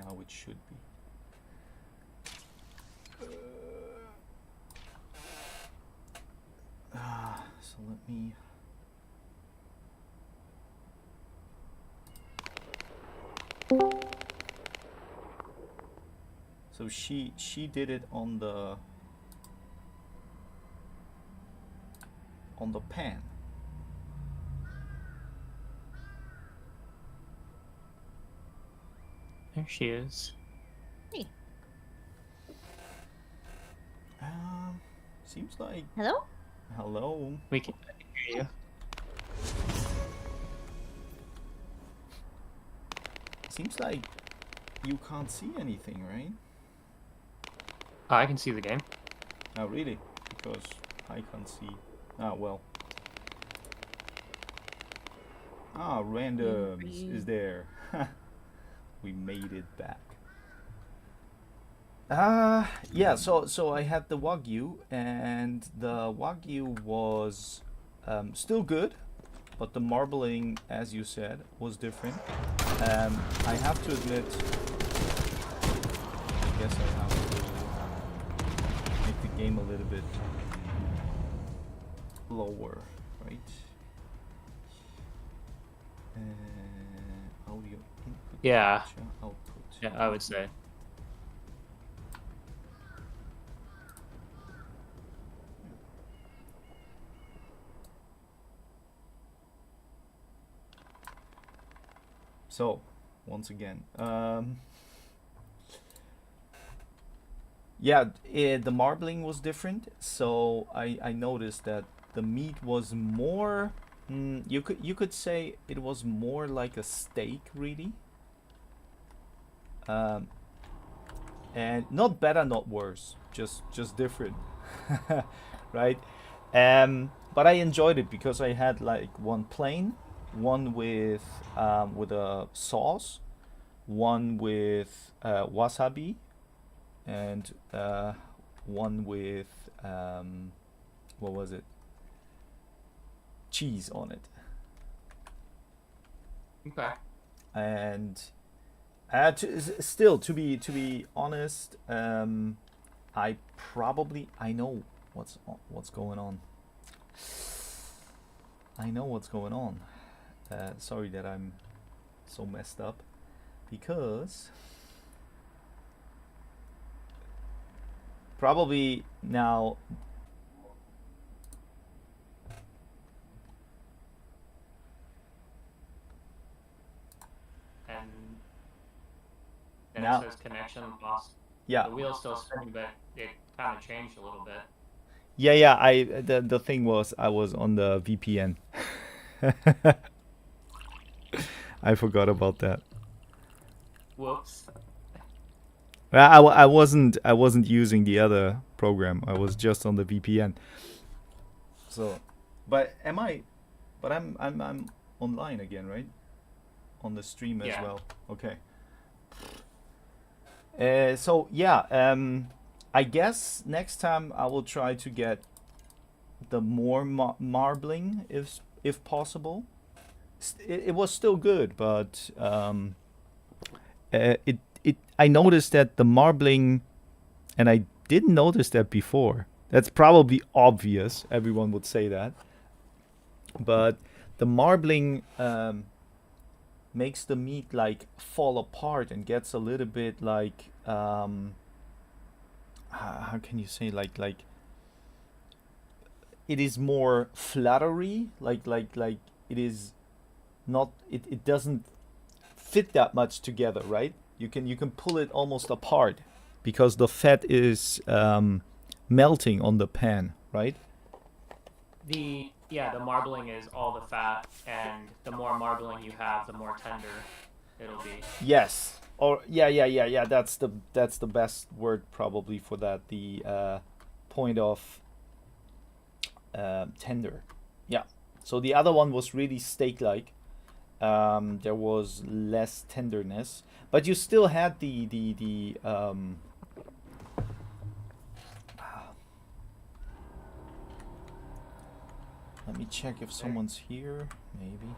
how it should be. So let me. So she did it on the pan. There she is. Hey. Seems like. Hello? Hello. We can hear you. Seems like you can't see anything, right? Oh, I can see the game. Oh, really? Because I can't see. Ah, well. Ah, randoms is there. We made it back. Yeah, so I had the Wagyu, and the Wagyu was still good, but the marbling, as you said, was different. I have to admit, I guess I have to make the game a little bit lower, right? Audio input, Yeah. capture, output. Yeah, I would say. So, once again, yeah, the marbling was different. So I noticed that the meat was more. You could say it was more like a steak, really. And not better, not worse, just different, right? But I enjoyed it because I had like one plain, one with a sauce, one with wasabi, and one with what was it? Cheese on it. Okay. And still, to be honest, I know what's going on. I know what's going on. Sorry that I'm so messed up, because probably now. And Now- it says connection lost. Yeah. The wheel's still spinning, but it kind of changed a little bit. Yeah. The thing was, I was on the VPN. I forgot about that. Whoops. I wasn't using the other program. I was just on the VPN. So, but am I? But I'm online again, right? On the stream as well. Okay. So yeah, I guess next time I will try to get the more marbling if possible. It was still good, but I noticed that the marbling, and I didn't notice that before. That's probably obvious. Everyone would say that, but the marbling makes the meat like fall apart and gets a little bit like how can you say, like it is more flattery, like it is not, it doesn't fit that much together, right? You can pull it almost apart because the fat is melting on the pan, right? The marbling is all the fat, and the more marbling you have, the more tender it'll be. Yes. Or yeah. That's the best word probably for that. The point of tender. Yeah. So the other one was really steak-like. There was less tenderness, but you still had the let me check if someone's here. Maybe.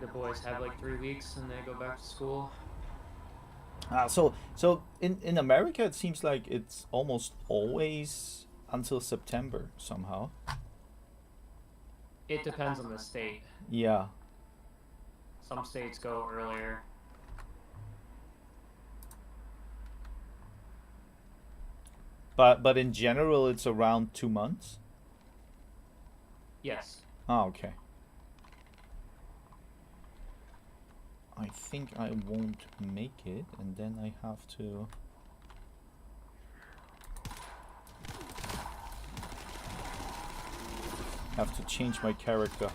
The boys have like 3 weeks and they go back to school. So in America, it seems like it's almost always until September somehow. It depends on the state. Yeah. Some states go earlier. But in general, it's around 2 months. Yes. Ah, okay. I think I won't make it, and then I have to change my character.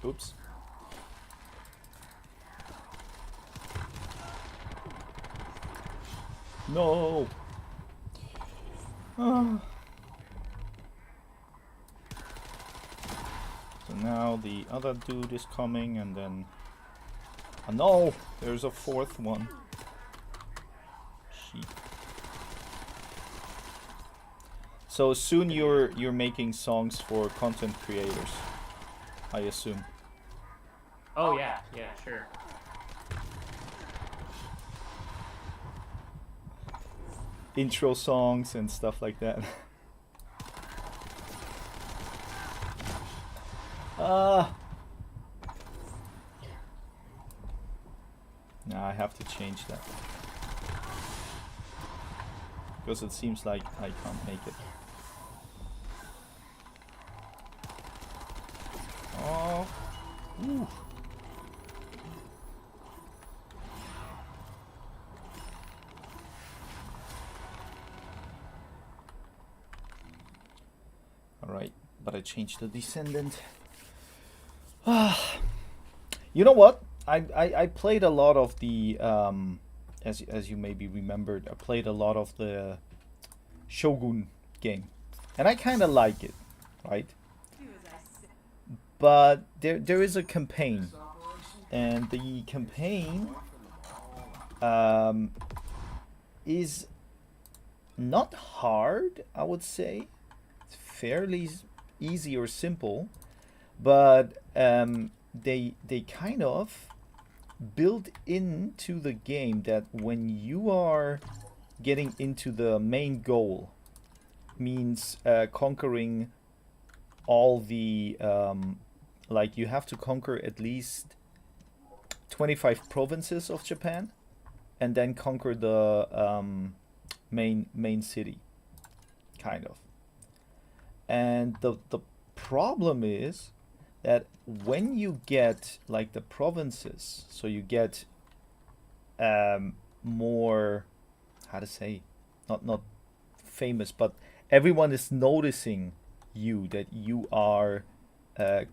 Oops. No. Ah. So now the other dude is coming, and then oh no, there's a fourth one. Sheep. So soon you're making songs for content creators, I assume. Oh yeah, yeah, sure. Intro songs and stuff like that. Ah. Nah, I have to change that. Because it seems like I can't make it. Oh. Ooh. Alright, but I changed the descendant. You know what? I played a lot of the as you maybe remembered, I played a lot of the Shogun game. And I kinda like it, right? But there is a campaign. And the campaign is not hard, I would say. It's fairly easy or simple, but they kind of build into the game that when you are getting into the main goal, means conquering all the like you have to conquer at least 25 provinces of Japan, and then conquer the main city, kind of. And the problem is that when you get like the provinces, so you get more, how to say, not famous, but everyone is noticing you, that you are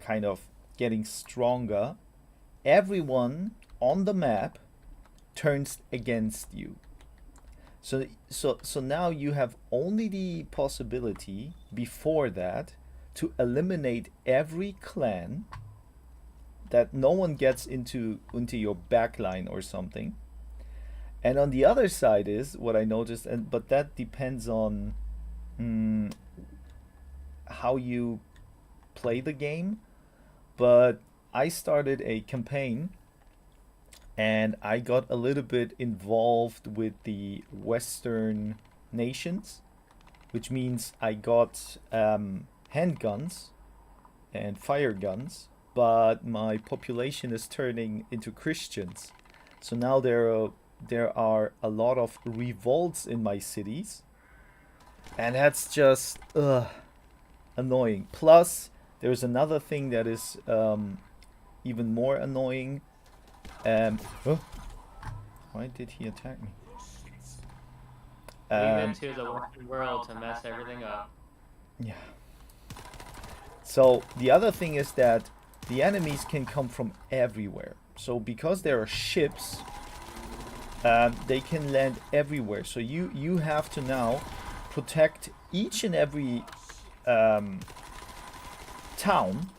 kind of getting stronger. Everyone on the map turns against you. So now you have only the possibility before that to eliminate every clan, that no one gets into your backline or something. And on the other side is what I noticed, and but that depends on how you play the game. But I started a campaign, and I got a little bit involved with the Western nations, which means I got handguns and fire guns, but my population is turning into Christians. So now there are a lot of revolts in my cities, and that's just annoying. Plus, there's another thing that is even more annoying. Oh, why did he attack me? Leave it to the Western world to mess everything up. Yeah. So the other thing is that the enemies can come from everywhere. So because there are ships, they can land everywhere. So you have to now protect each and every town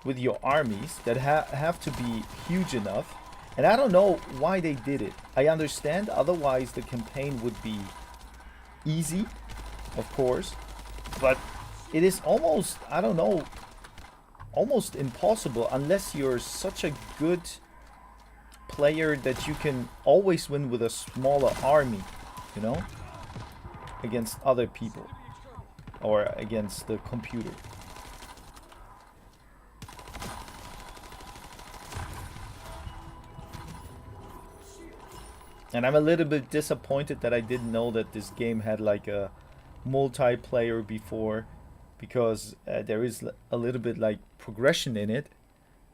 with your armies that have to be huge enough And I don't know why they did it. I understand otherwise the campaign would be easy, of course, but it is almost, I don't know, almost impossible unless you're such a good player that you can always win with a smaller army, you know, against other people or against the computer. And I'm a little bit disappointed that I didn't know that this game had like a multiplayer before, because there is a little bit like progression in it,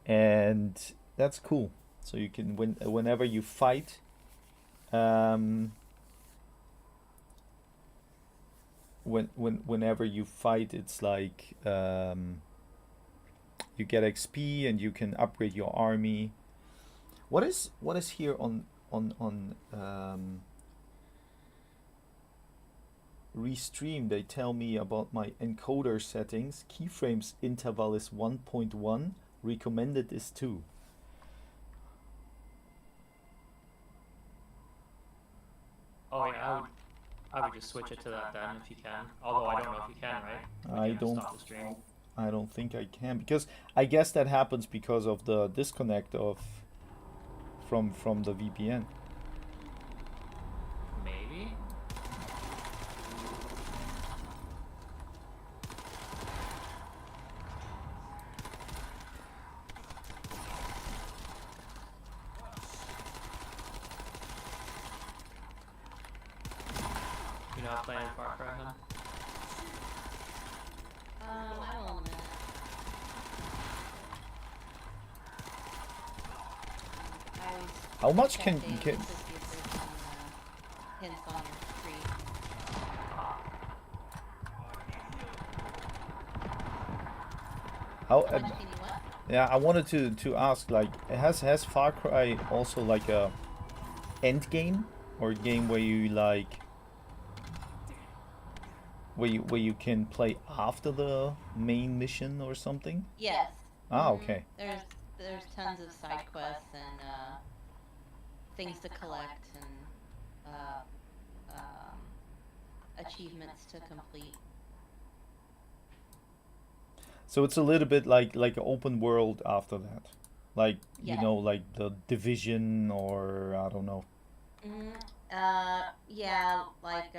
and that's cool. So you can whenever you fight, um, whenever you fight, it's like you get XP and you can upgrade your army. What is here on Restream? They tell me about my encoder settings. Keyframes interval is 1.1. Recommended is 2. Oh yeah, I would just switch it to that then if you can. Although I don't know if you can, right? I You can don't stop the stream. I don't think I can, because I guess that happens because of the disconnect of from the VPN. Maybe. You're not playing Far Cry, huh? I will in a minute. I was How much can checking can to see if there's some hints on your screen. how How much can you what? yeah, I wanted to ask, like, has Far Cry also like a end game, or a game where you like where you can play after the main mission or something? Yes. Ah, okay. There's tons of side quests and things to collect and achievements to complete. So it's a little bit like an open world after that, like, Yes. like the Division, or I don't know. Mm, yeah, like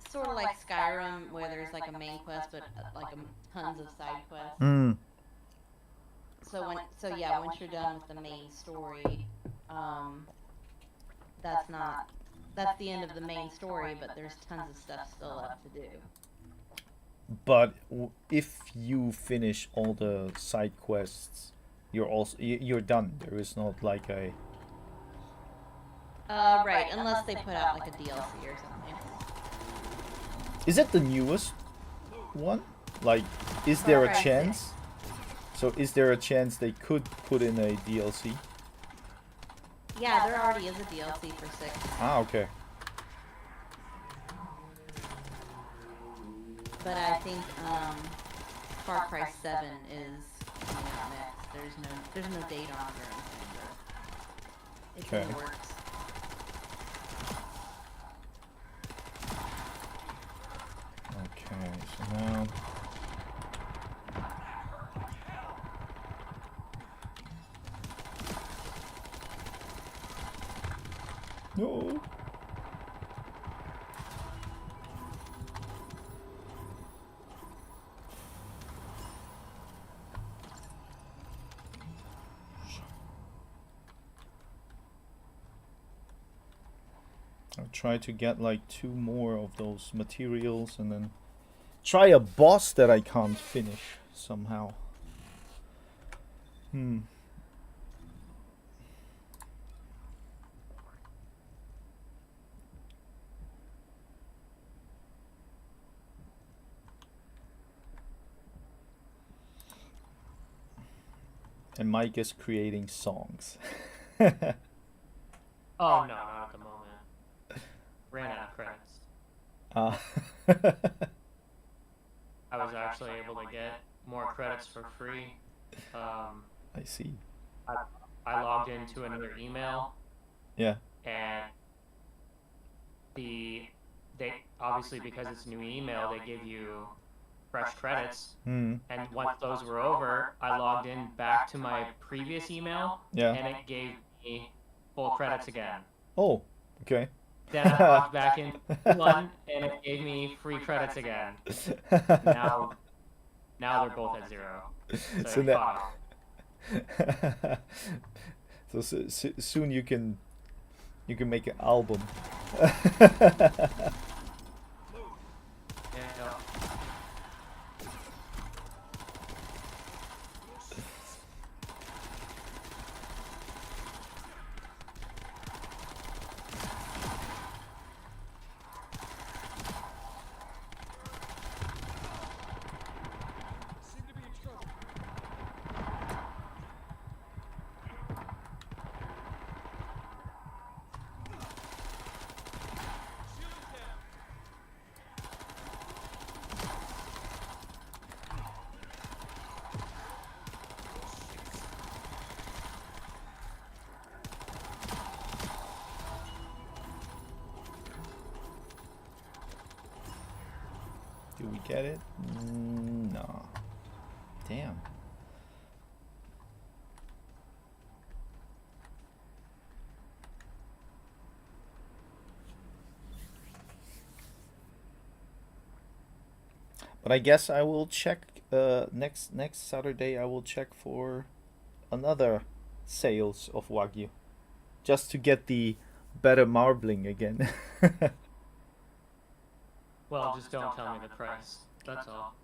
sort of like Skyrim, where there's like a main quest, but like tons of side quests. Mm. So yeah, once you're done with the main story, um, that's not that's the end of the main story, but there's tons of stuff still left to do. But if you finish all the side quests, you're done. There is not like a. Right, unless they put out like a DLC or something. Is it the newest one? Like, is Far there a Cry 6. chance? So is there a chance they could put in a DLC? Yeah, there already is a DLC for 6. Ah, okay. But I think Far Cry 7 is coming out next. There's no date on it or anything, but it's in the Okay. works. Okay, so now. No. I'll try to get like 2 more of those materials, and then try a boss that I can't finish somehow. Hmm. And Mike is creating songs. Oh no, not at the moment. Ran out of credits. uh, I was actually able to get more credits for free. I see. I, I logged into another email, Yeah. and they obviously, because it's a new email, they give you fresh credits. Hmm. And once those were over, I logged in back to my previous email, Yeah. and it gave me full credits again. Oh, okay. Then I logged back in one, and it gave me free credits again. Now, now they're both at 0. So So it that caught up. soon you can make an album. Yeah. Do we get it? No. Damn. But I guess I will check next Saturday. I will check for another sales of Wagyu, just to get the better marbling again. Well, just don't tell me the price. That's all.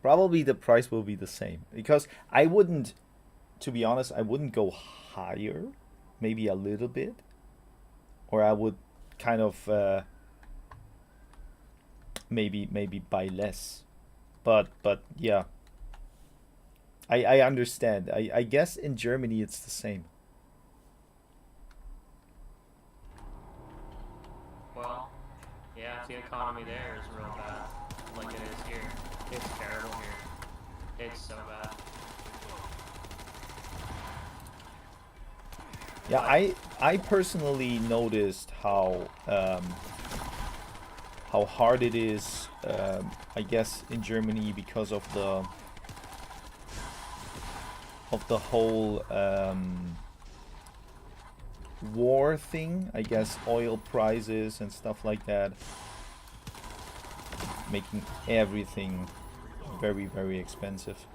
Probably the price will be the same because I wouldn't, to be honest, I wouldn't go higher, maybe a little bit, or I would kind of maybe buy less. But yeah, I understand. I guess in Germany it's the same. Well, yeah, the economy there is real bad, like it is here. It's terrible here. It's so bad. Yeah, I personally noticed how hard it is. I guess in Germany because of the whole war thing. I guess oil prices and stuff like that, making everything very expensive.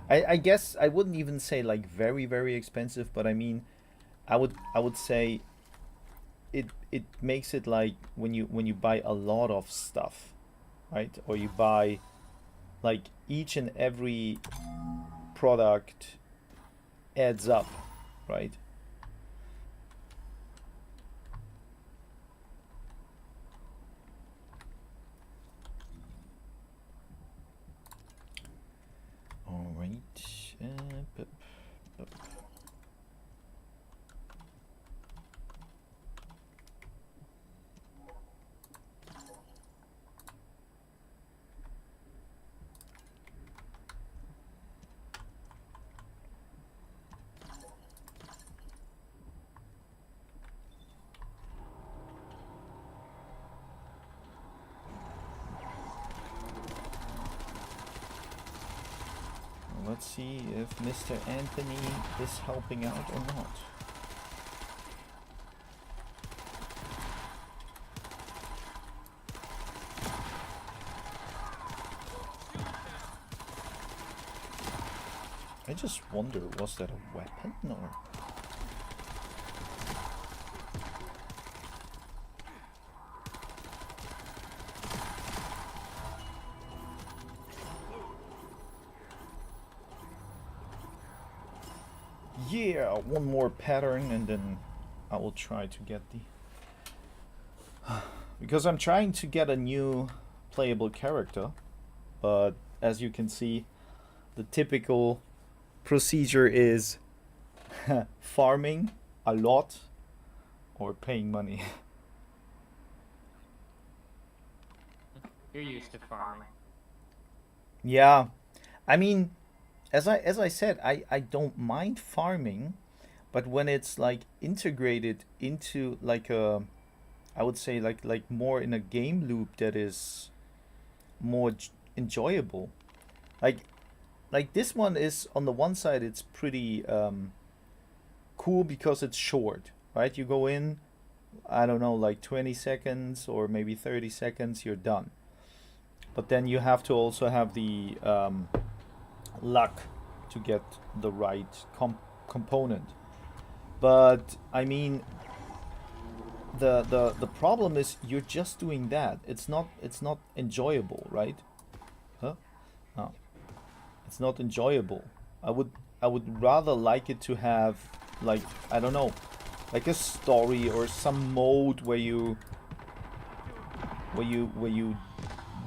I guess I wouldn't even say like very expensive, but I mean, I would say it makes it like when you buy a lot of stuff, right? Or you buy like each and every product adds up, right? All right. Bup, bup. Let's see if Mr. Anthony is helping out or not. I just wonder, was that a weapon or? Yeah, one more pattern and then I will try to get the... Because I'm trying to get a new playable character, but as you can see, the typical procedure is farming a lot or paying money. You're used to farming. Yeah, I mean, as I said, I don't mind farming, but when it's like integrated into like a, I would say like more in a game loop that is more enjoyable. Like like this one is on the one side it's pretty cool because it's short, right? You go in, I don't know, like 20 seconds or maybe 30 seconds, you're done. But then you have to also have the luck to get the right component. But I mean, the problem is you're just doing that. It's not enjoyable, right? Huh? No, it's not enjoyable. I would I would rather like it to have like, I don't know, like a story or some mode where you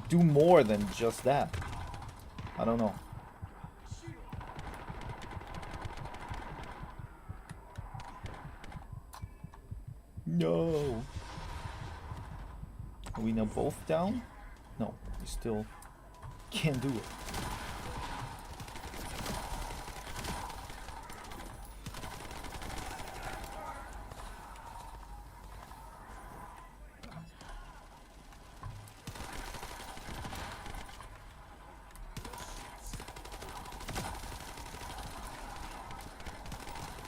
do more than just that. I don't know. No. Are we now both down? No, we still can't do it.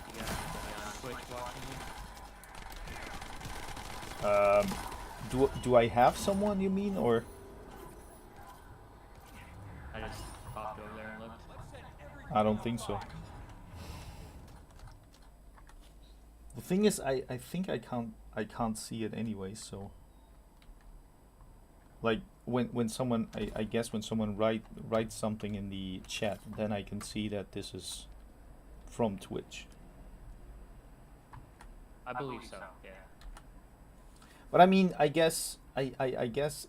You got anybody on Twitch watching you? Do I have someone, you mean, or? I just popped over there and looked. I don't think so. The thing is, I think I can't see it anyway. So, like when someone I guess when someone writes something in the chat, then I can see that this is from Twitch. I believe so. Yeah. But I mean, I guess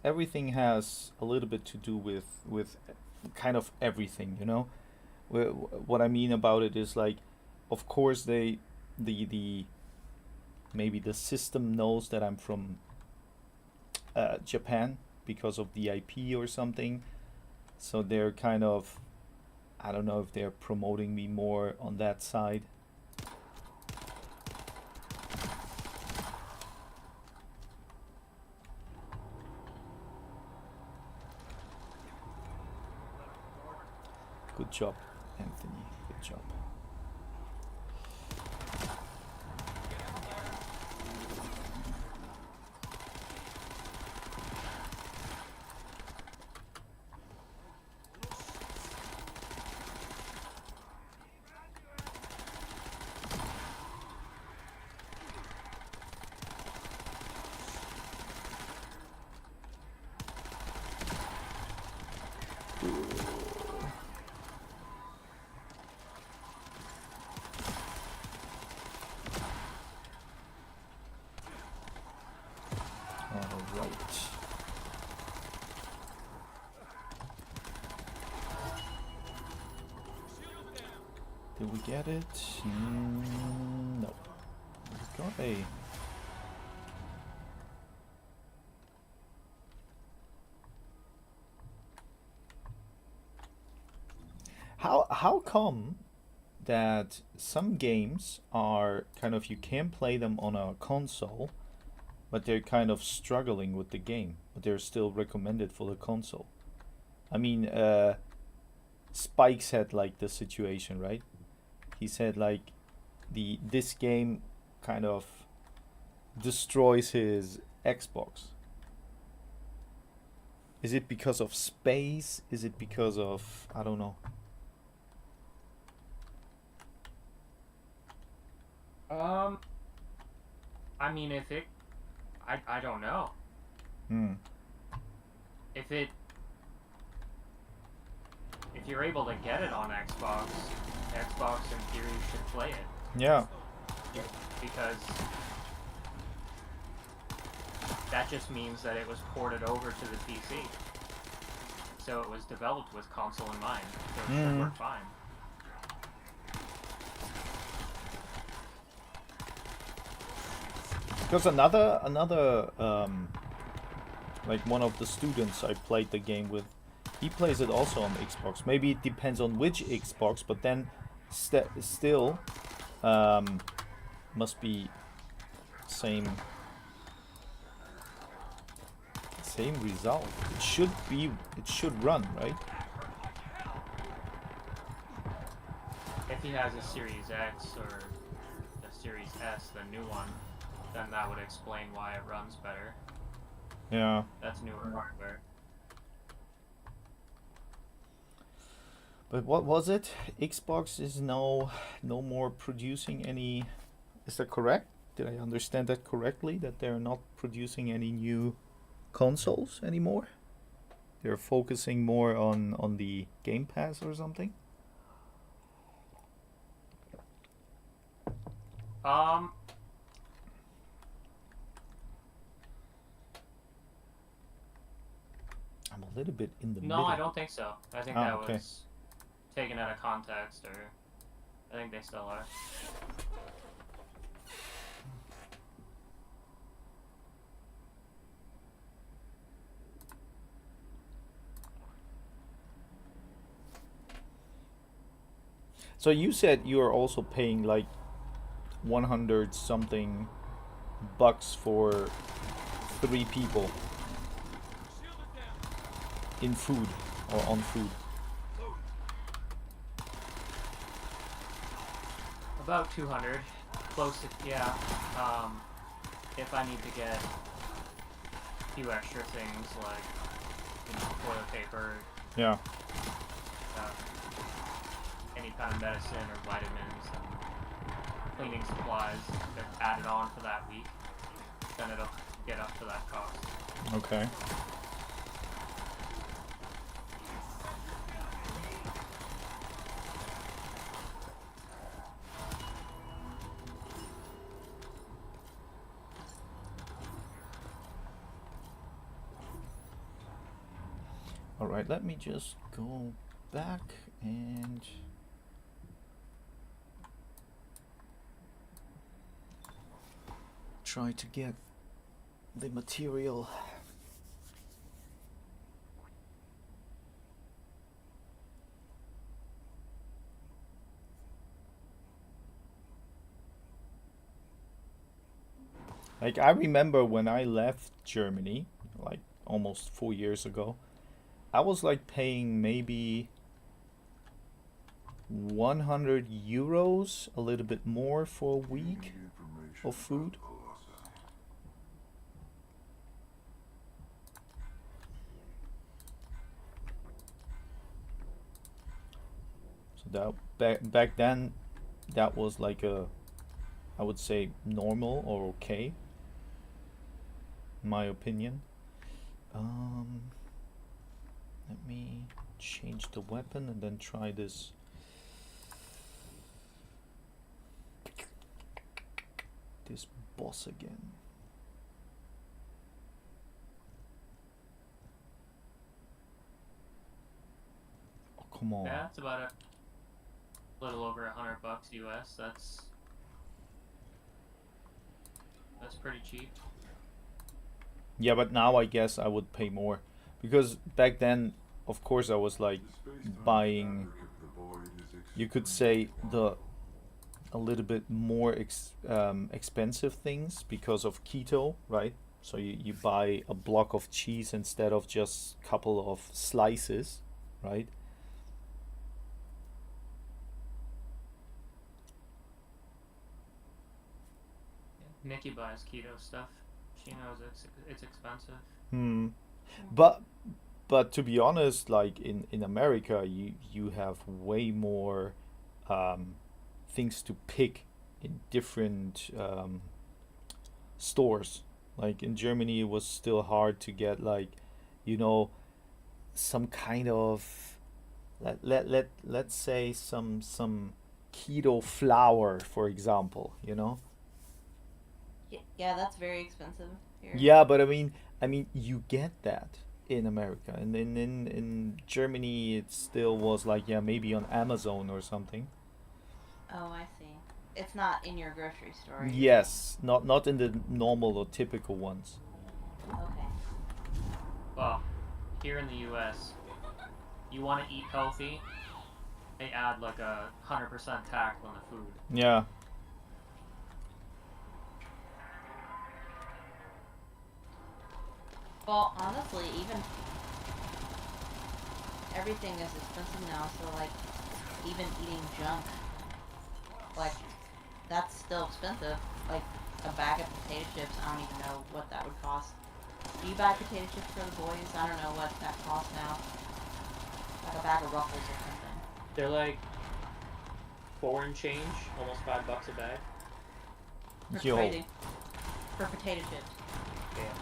everything has a little bit to do with kind of everything, you know. What I mean about it is like, of course the maybe the system knows that I'm from Japan because of the IP or something, so they're kind of, I don't know if they're promoting me more on that side. Good job, Anthony. Good job. All right. Did we get it? No. We got a. How come that some games are kind of, you can play them on a console, but they're kind of struggling with the game, but they're still recommended for the console? I mean, Spikes had like the situation, right? He said like this game kind of destroys his Xbox. Is it because of space? Is it because of, I don't know. I mean, if it, I don't know. Hmm. If you're able to get it on Xbox, Xbox in theory should play it. Yeah. Because that just means that it was ported over to the PC. So it was developed with console in mind. So it should work fine. Because another like one of the students I played the game with, He plays it also on Xbox. Maybe it depends on which Xbox, but then still must be same result. It should run, right? If he has a Series X or the Series S, the new one, then that would explain why it runs better. Yeah. That's newer hardware. But what was it? Xbox is no more producing any. Is that correct? Did I understand that correctly? That they're not producing any new consoles anymore? They're focusing more on the Game Pass or something? I'm a little bit in the No, middle. I don't think so. I think Ah, that okay. was taken out of context, or I think they still are. So you said you are also paying like 100 something bucks for 3 people in food or on food. About 200. Close to, yeah. If I need to get a few extra things like, toilet paper, Yeah. Any kind of medicine or vitamins and cleaning supplies, they're added on for that week, then it'll get up to that cost. Okay. All right, let me just go back and try to get the material. Like, I remember when I left Germany, like almost 4 years ago, I was like paying maybe 100 euros, a little bit more for a week of food. So that back then, that was like I would say normal or okay, in my opinion. Let me change the weapon and then try this. This boss again. Oh, come on. Yeah, it's about a little over $100 US. That's pretty cheap. Yeah, but now I guess I would pay more. Because back then, of course, I was like buying, you could say, a little bit more expensive things because of keto, right? So you buy a block of cheese instead of just a couple of slices, right? Nikki buys keto stuff. She knows it's expensive. But to be honest, like in America, you have way more things to pick in different stores. Like in Germany, it was still hard to get like, you know, some kind of let's say some keto flour, for example, you know. Yeah, that's very expensive here. Yeah, but I mean, you get that in America, and in Germany, it still was like, yeah, maybe on Amazon or something. Oh, I see. It's not in your grocery store. Yes, not in the normal or typical ones. Okay. Well, here in the US, you want to eat healthy, they add like a 100% tax on the food. Yeah. Well, honestly, even everything is expensive now, so like even eating junk, like that's still expensive. Like a bag of potato chips, I don't even know what that would cost. Do you buy potato chips for the boys? I don't know what that costs now. Like a bag of Ruffles or something. They're like 4 and change, almost $5 a bag. Yo. For potato chips. Yeah.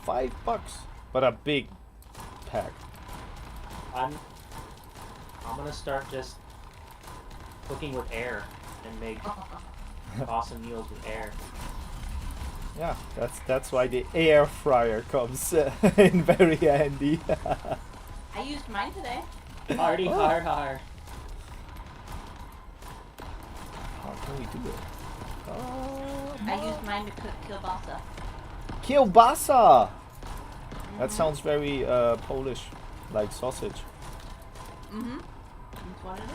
$5, but a big pack. I'm gonna start just cooking with air and make awesome meals with air. Yeah, that's why the air fryer comes in very handy. I used mine today. Hardy, Oh. har. How can we do it? I used mine to cook kielbasa. Kielbasa! That sounds very Polish, like sausage. Mm-hmm. That's what it is.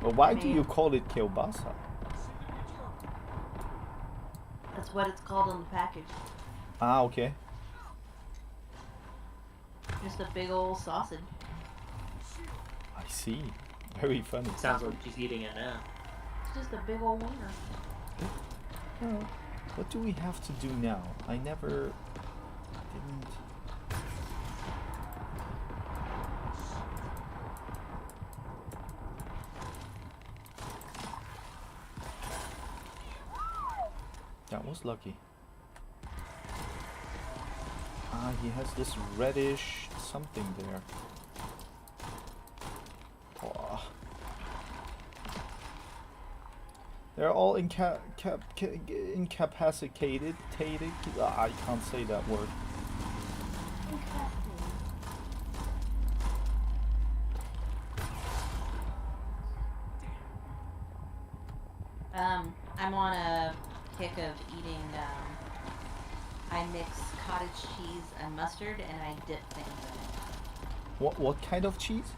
But why do you call it kielbasa? That's what it's called on the package. Ah, okay. Just a big old sausage. I see. Very funny. Sounds like she's eating it now. It's just a big old wiener. What do we have to do now? I never didn't. That was lucky. Ah, he has this reddish something there. Oh. They're all incapacitated. I can't say that word. I'm on a kick of eating, I mix cottage cheese and mustard and I dip things in it. What kind of cheese?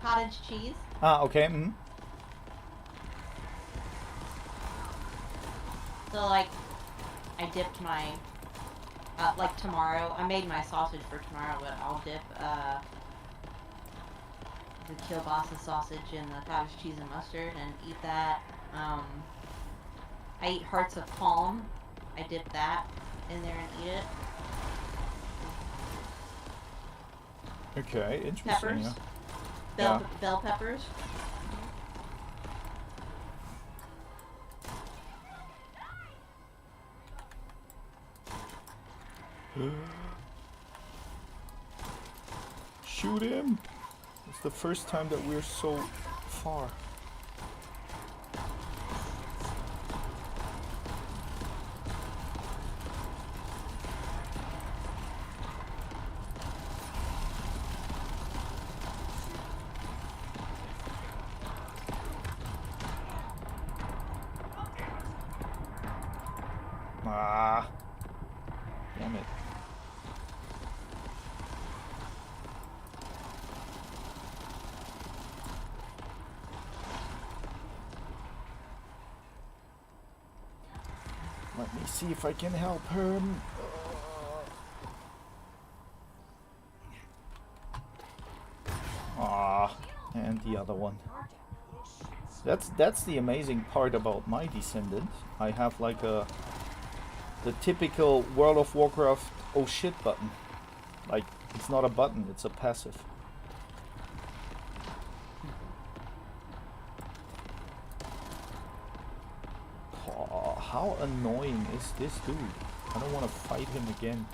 Cottage cheese. Ah, okay. Mm. So like, I dipped my, like tomorrow, I made my sausage for tomorrow, but I'll dip, the kielbasa sausage in the cottage cheese and mustard and eat that. I eat hearts of palm. I dip that in there and eat it. Okay, interesting. Peppers. Yeah. Bell peppers. Shoot him! It's the first time that we're so far. Ah, damn it. Let me see if I can help her. Ah, and the other one. That's the amazing part about my descendant. I have like the typical World of Warcraft oh shit button. Like, it's not a button, it's a passive. Oh, how annoying is this dude? I don't want to fight him again.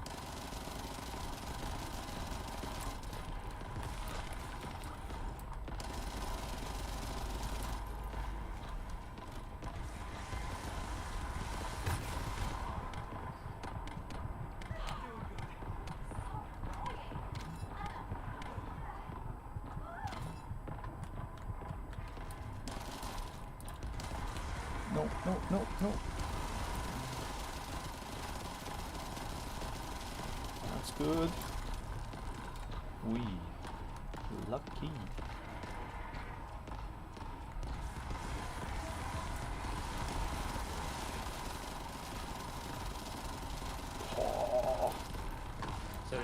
No. good. We lucky. Oh. So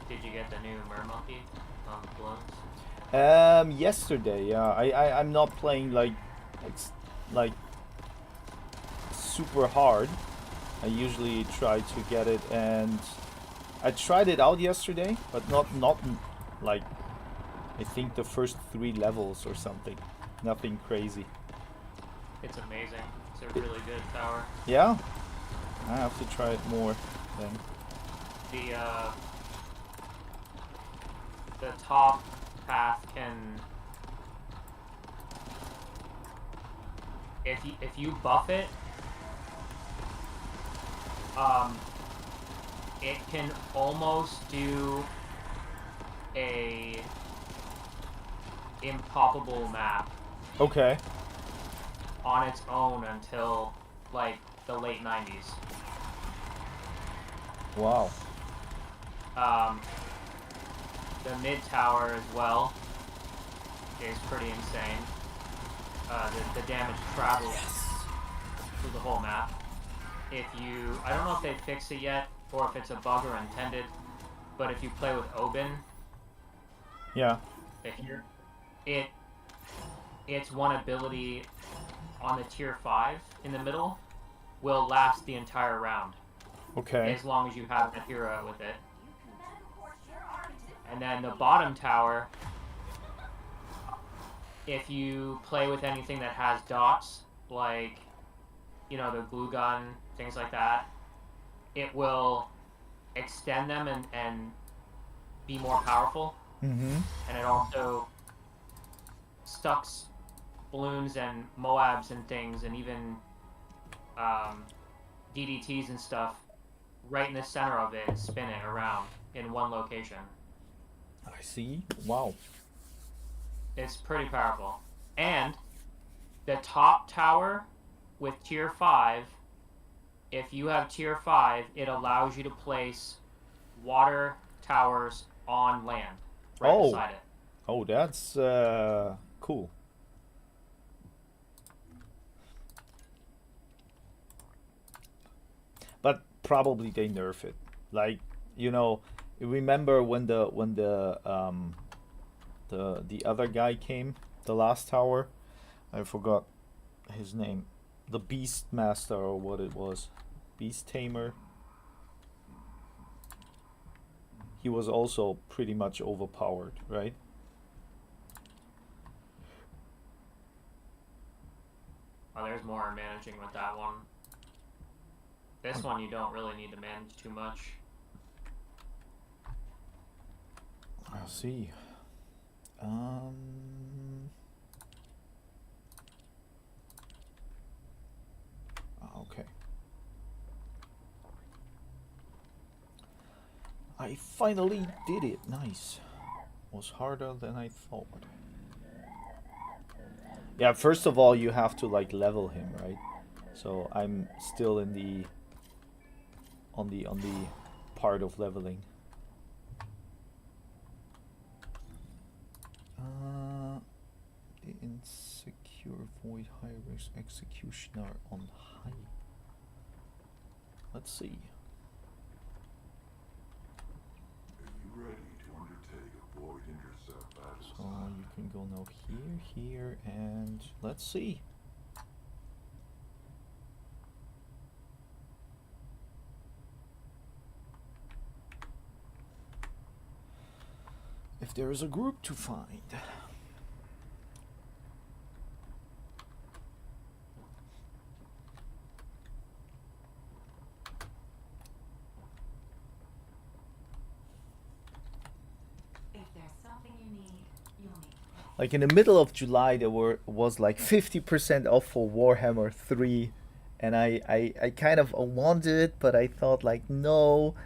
did you get the new mer monkey on balloons? Yesterday, yeah. I'm not playing like like super hard. I usually try to get it, and I tried it out yesterday, but not like I think the first 3 levels or something. Nothing crazy. It's amazing. It's a really good tower. Yeah, I have to try it more then. The top path can, if you buff it, it can almost do a impoppable map Okay. on its own until like the late 90s. Wow. The mid tower as well is pretty insane. The damage travels through the whole map. I don't know if they fixed it yet or if it's a bug or intended, but if you play with Oben, Yeah. its one ability on the tier 5 in the middle will last the entire round. Okay. As long as you have a hero with it. And then the bottom tower, if you play with anything that has dots, like, you know, the glue gun, things like that, it will extend them and be more powerful. Mm-hmm. And it also stucks balloons and Moabs and things, and even DDTs and stuff right in the center of it and spin it around in one location. I see. Wow. It's pretty powerful. And the top tower with tier 5, if you have tier 5, it allows you to place water towers on land right beside it. Oh, that's cool. But probably they nerf it. Like, you know, remember when the other guy came, the last tower? I forgot his name. The Beast Master or what it was. Beast Tamer. He was also pretty much overpowered, right? Oh, there's more managing with that one. This one you don't really need to manage too much. I'll see. Okay. I finally did it. Nice. Was harder than I thought. Yeah, first of all, you have to like level him, right? So I'm still in the on the part of leveling. The insecure void high risk executioner on high. Let's see. Are you ready to undertake a void intercept battle? So you can go now here, and let's see. If there is a group to find. Like in the middle of July, there was like 50% off for Warhammer 3, and I kind of wanted it, but I thought like no,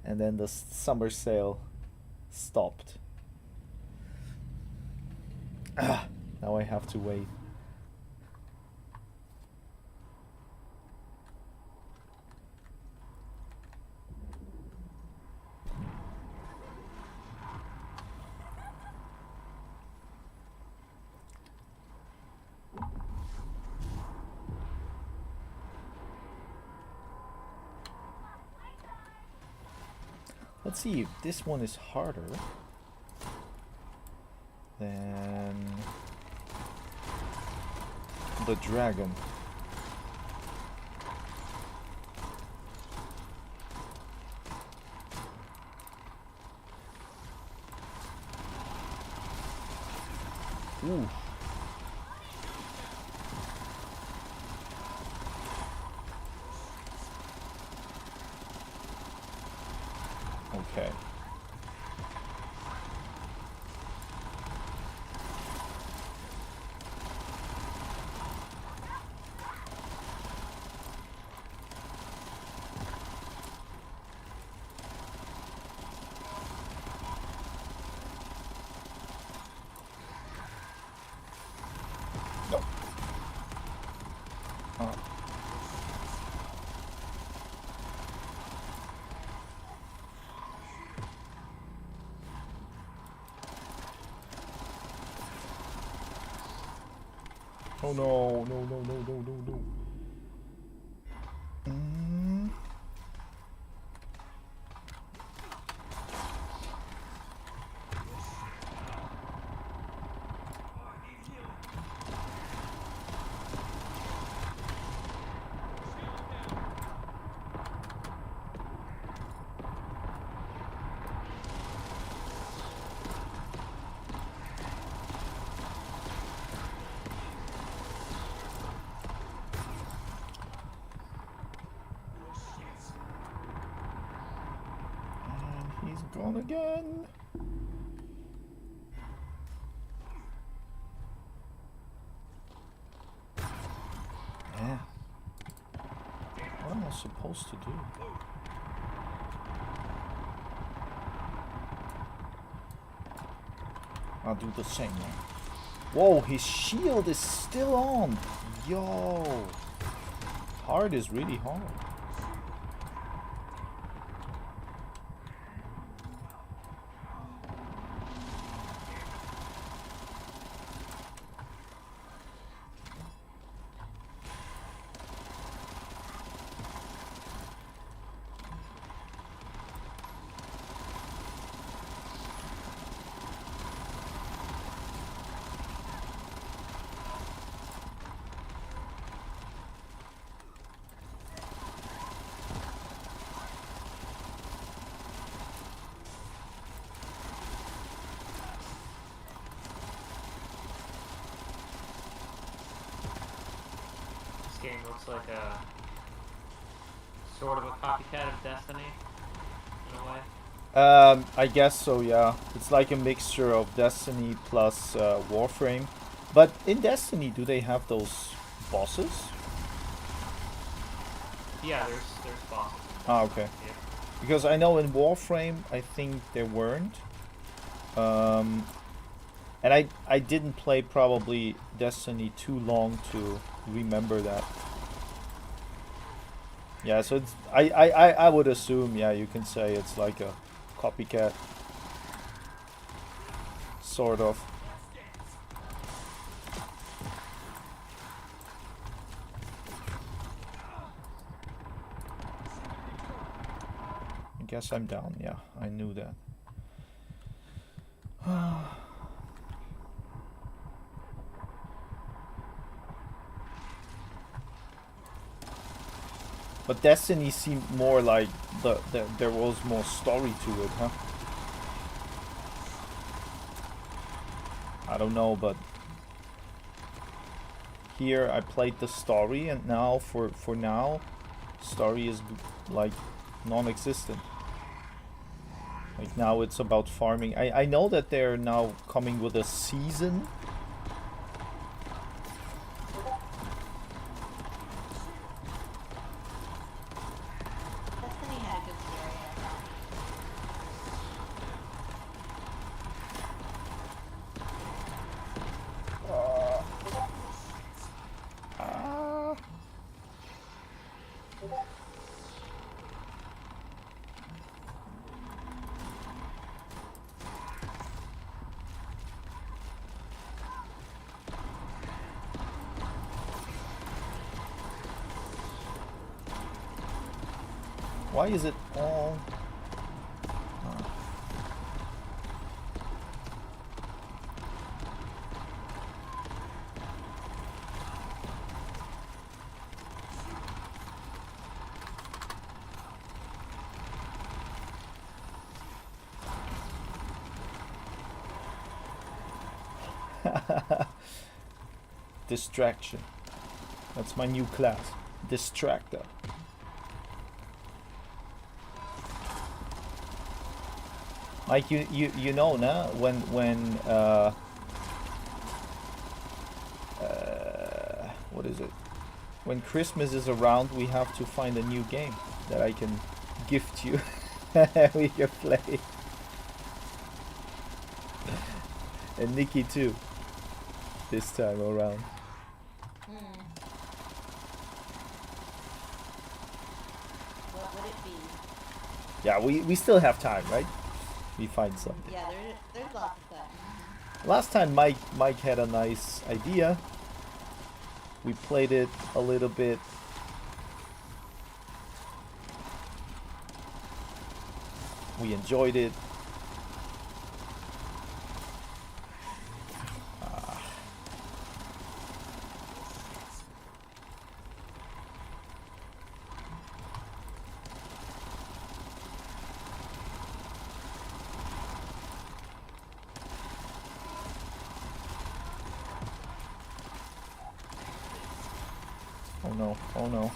and then the summer sale stopped. Now I have to wait. Let's see if this one is harder than the dragon. Ooh. Okay. No. Oh no, no, no, no, no, no, no. And he's gone again. Yeah. What am I supposed to do? I'll do the same one. Whoa, his shield is still on. Yo. Hard is really hard. This game looks like a sort of a copycat of Destiny, in a way. I guess so, yeah. It's like a mixture of Destiny plus Warframe. But in Destiny, do they have those bosses? Yeah, there's bosses. Ah, okay. Yep. Because I know in Warframe, I think there weren't. And I didn't play probably Destiny too long to remember that. Yeah, so it's I would assume, yeah, you can say it's like a copycat. Sort of. I guess I'm down, yeah, I knew that. But Destiny seemed more like there was more story to it, huh? I don't know, but here I played the story, and now for now, story is like non-existent. Like now it's about farming. I know that they're now coming with a season. Destiny had a good story, I thought. Why is it all... Distraction. That's my new class. Distractor. Like you know now when what is it? When Christmas is around, we have to find a new game that I can gift you. We can play. And Nikki too. This time around. What would it be? Yeah, we still have time, right? We find something. Yeah, there's lots of time. Last time Mike had a nice idea. We played it a little bit. We enjoyed it. Oh no, oh no.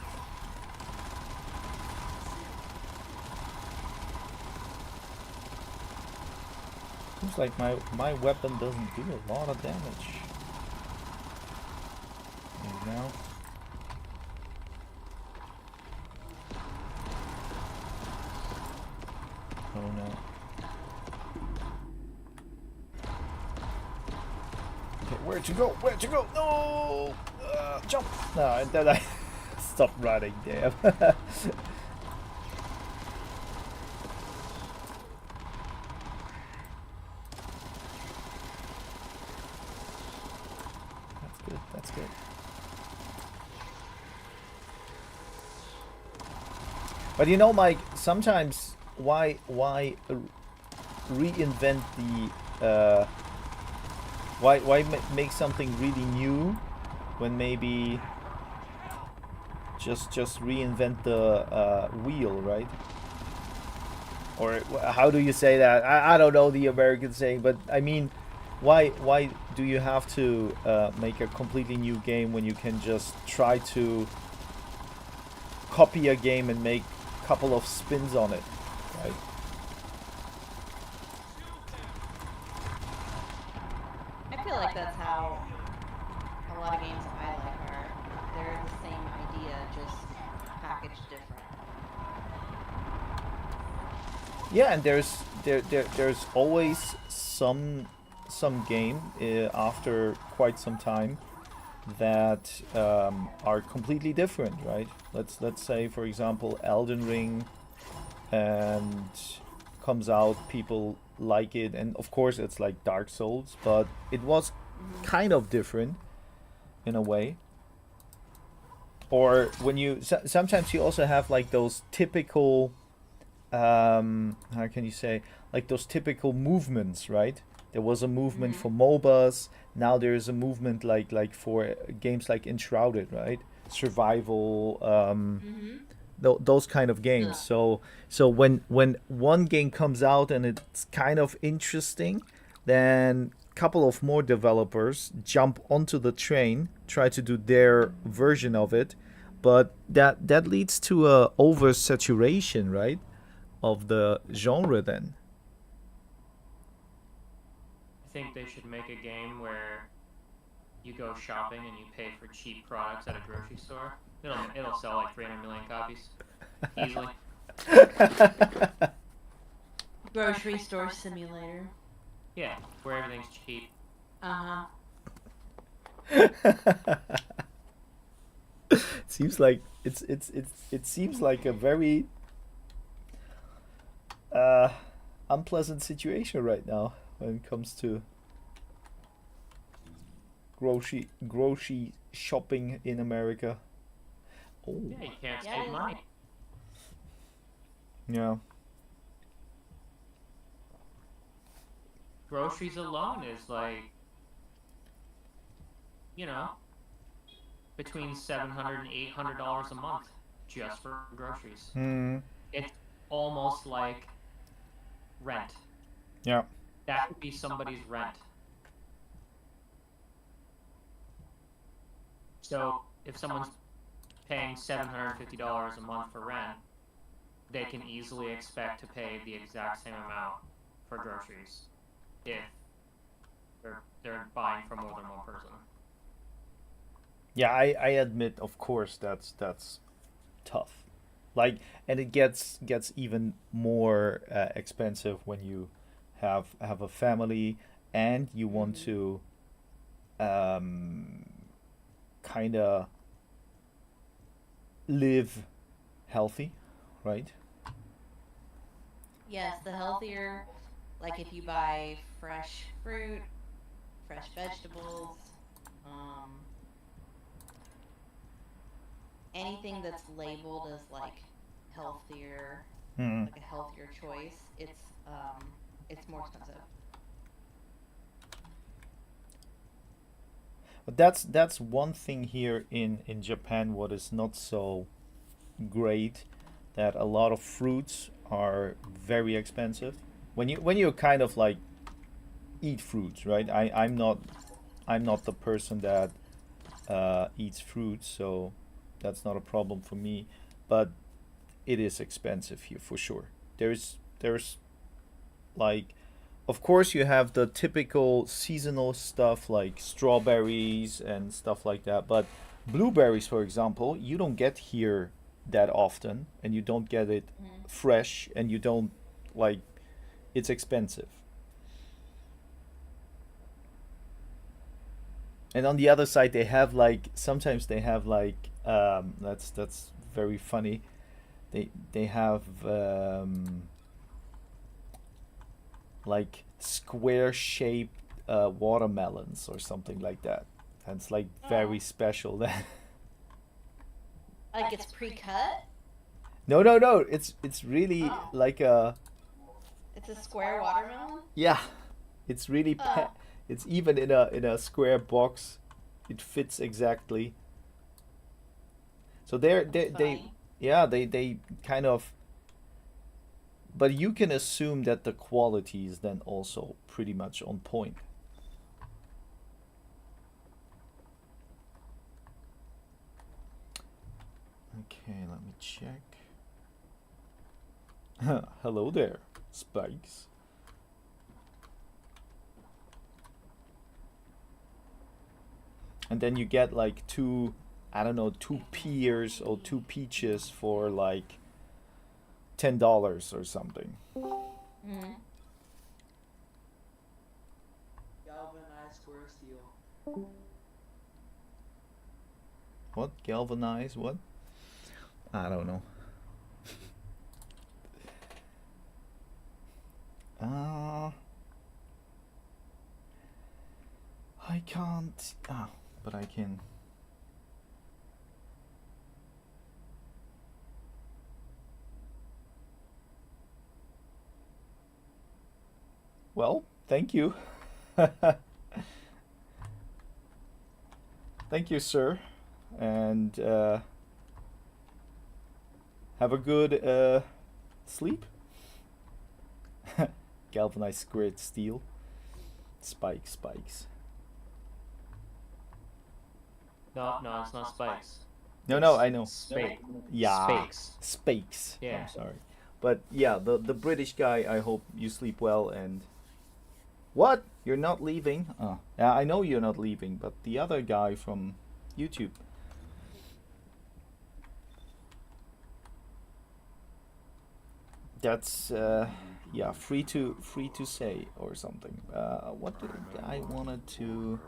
Seems like my weapon doesn't do a lot of damage. And now. Oh no. Okay, where to go? Where to go? No! Jump! No, and then I stopped running, damn. That's good, that's good. But you know, Mike, sometimes why reinvent the why make something really new when maybe just reinvent the wheel, right? Or how do you say that? I don't know the American saying, but I mean, why do you have to make a completely new game when you can just try to copy a game and make a couple of spins on it, right? I feel like that's how a lot of games I like are. They're the same idea, just packaged different. Yeah, and there's always some game after quite some time that are completely different, right? Let's say, for example, Elden Ring, and comes out, people like it, and of course it's like Dark Souls, but it was kind of different in a way. Or when you sometimes you also have like those typical how can you say, like those typical movements, right? There was a movement for MOBAs. Now there is a movement like for games like Enshrouded, right? Survival, those kind of games. Yeah. So when one game comes out and it's kind of interesting, then a couple of more developers jump onto the train, try to do their version of it, but that leads to a oversaturation, right? Of the genre then. I think they should make a game where you go shopping and you pay for cheap products at a grocery store. It'll sell like 300 million copies easily. Grocery store simulator. Yeah, where everything's cheap. Seems like it seems like a very unpleasant situation right now when it comes to grocery shopping in America. Oh, Yeah, you can't Yeah, save money. yeah. Groceries alone is like, you know, between $700 and $800 a month just for groceries. It's almost like rent. Yeah. That would be somebody's rent. So if someone's paying $750 a month for rent, they can easily expect to pay the exact same amount for groceries if they're buying from more than one person. Yeah, I admit, of course, that's tough. Like, and it gets even more expensive when you have a family and you want Mm-hmm. to um, kind of live healthy, right? Yes, the healthier, like if you buy fresh fruit, fresh vegetables, um, anything that's labeled as like healthier, Hmm. like a healthier choice, it's more expensive. But that's one thing here in Japan. What is not so great, that a lot of fruits are very expensive. When you kind of like eat fruits, right? I'm not the person that eats fruits, so that's not a problem for me. But it is expensive here for sure. There's like, of course you have the typical seasonal stuff like strawberries and stuff like that, but blueberries, for example, you don't get here that often, and you don't get it Mm-hmm. fresh, and you don't like, it's expensive. And on the other side, they have like, sometimes they have like, that's very funny. They have like square shaped watermelons or something like that. That's like very Oh, special. That like it's pre-cut? no, no, no. It's really Oh, like a, it's a square watermelon? yeah. It's really Oh, it's even in a square box. It fits exactly. So that's they funny. yeah, they kind of, but you can assume that the quality is then also pretty much on point. Okay, let me check. Hello there, Spikes. And then you get like two, I don't know, two pears or two peaches for like $10 or something. Mm-hmm. Galvanized square steel. What? Galvanized? What? I don't know. Uh, I can't. Ah, but I can. Well, thank you. Thank you, sir. And have a good sleep. Galvanized squared steel. Spikes. No, no, it's not spikes. No, no, It's I know. spake. Yeah, Spakes. spakes. Yeah. I'm sorry, but yeah, the British guy. I hope you sleep well. And what? You're not leaving? Oh, yeah, I know you're not leaving. But the other guy from YouTube. That's yeah, free to say or something. What did I wanted to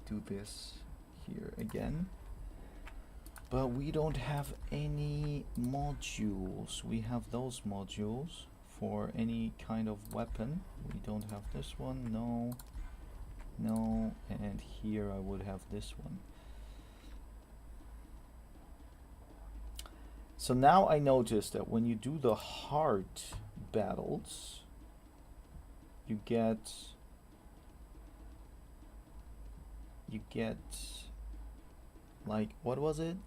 do this here again? But we don't have any modules. We have those modules for any kind of weapon. We don't have this one. No, no, and here I would have this one. So now I notice that when you do the hard battles, you get like, what was it?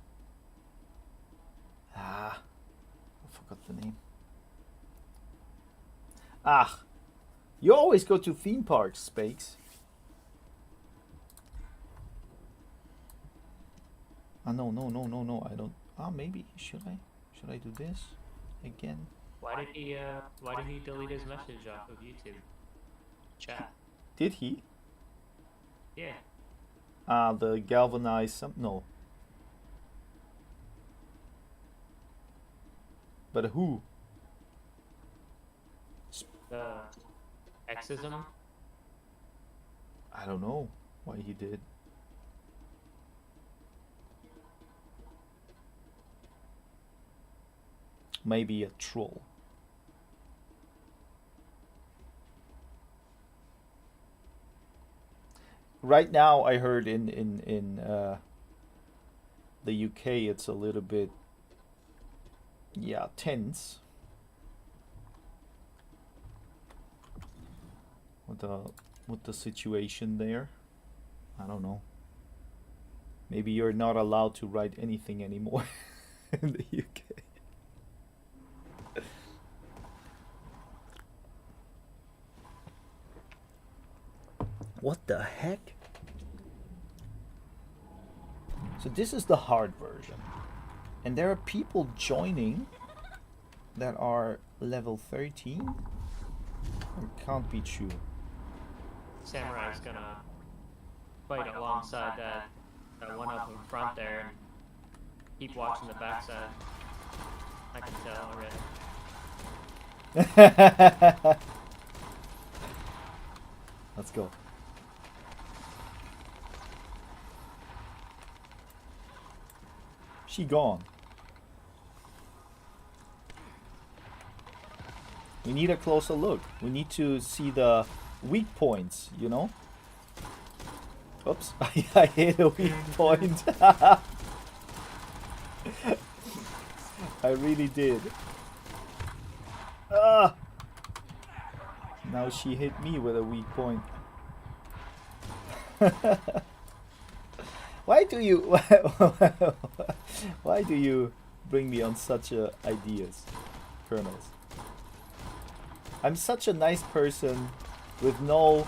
Ah, I forgot the name. Ah, you always go to theme parks, Spakes. No, no, no, no, no. I don't. Maybe should I? Should I do this again? Why did he delete his message off of YouTube chat? Did he? Yeah. The galvanized some no. But who? The Xism. I don't know why he did. Maybe a troll. Right now, I heard in the UK, it's a little bit, yeah, tense. With the situation there. I don't know. Maybe you're not allowed to write anything anymore in the UK. What the heck? So this is the hard version. And there are people joining that are level 13? It can't be true. Samurai's gonna fight alongside that one up in front there and keep watching the backside. I can tell already. Let's go. She gone. We need a closer look. We need to see the weak points, you know? Oops, I hit a weak point. I really did. Ah! Now she hit me with a weak point. Why do you why do you bring me on such ideas, Colonels? I'm such a nice person with no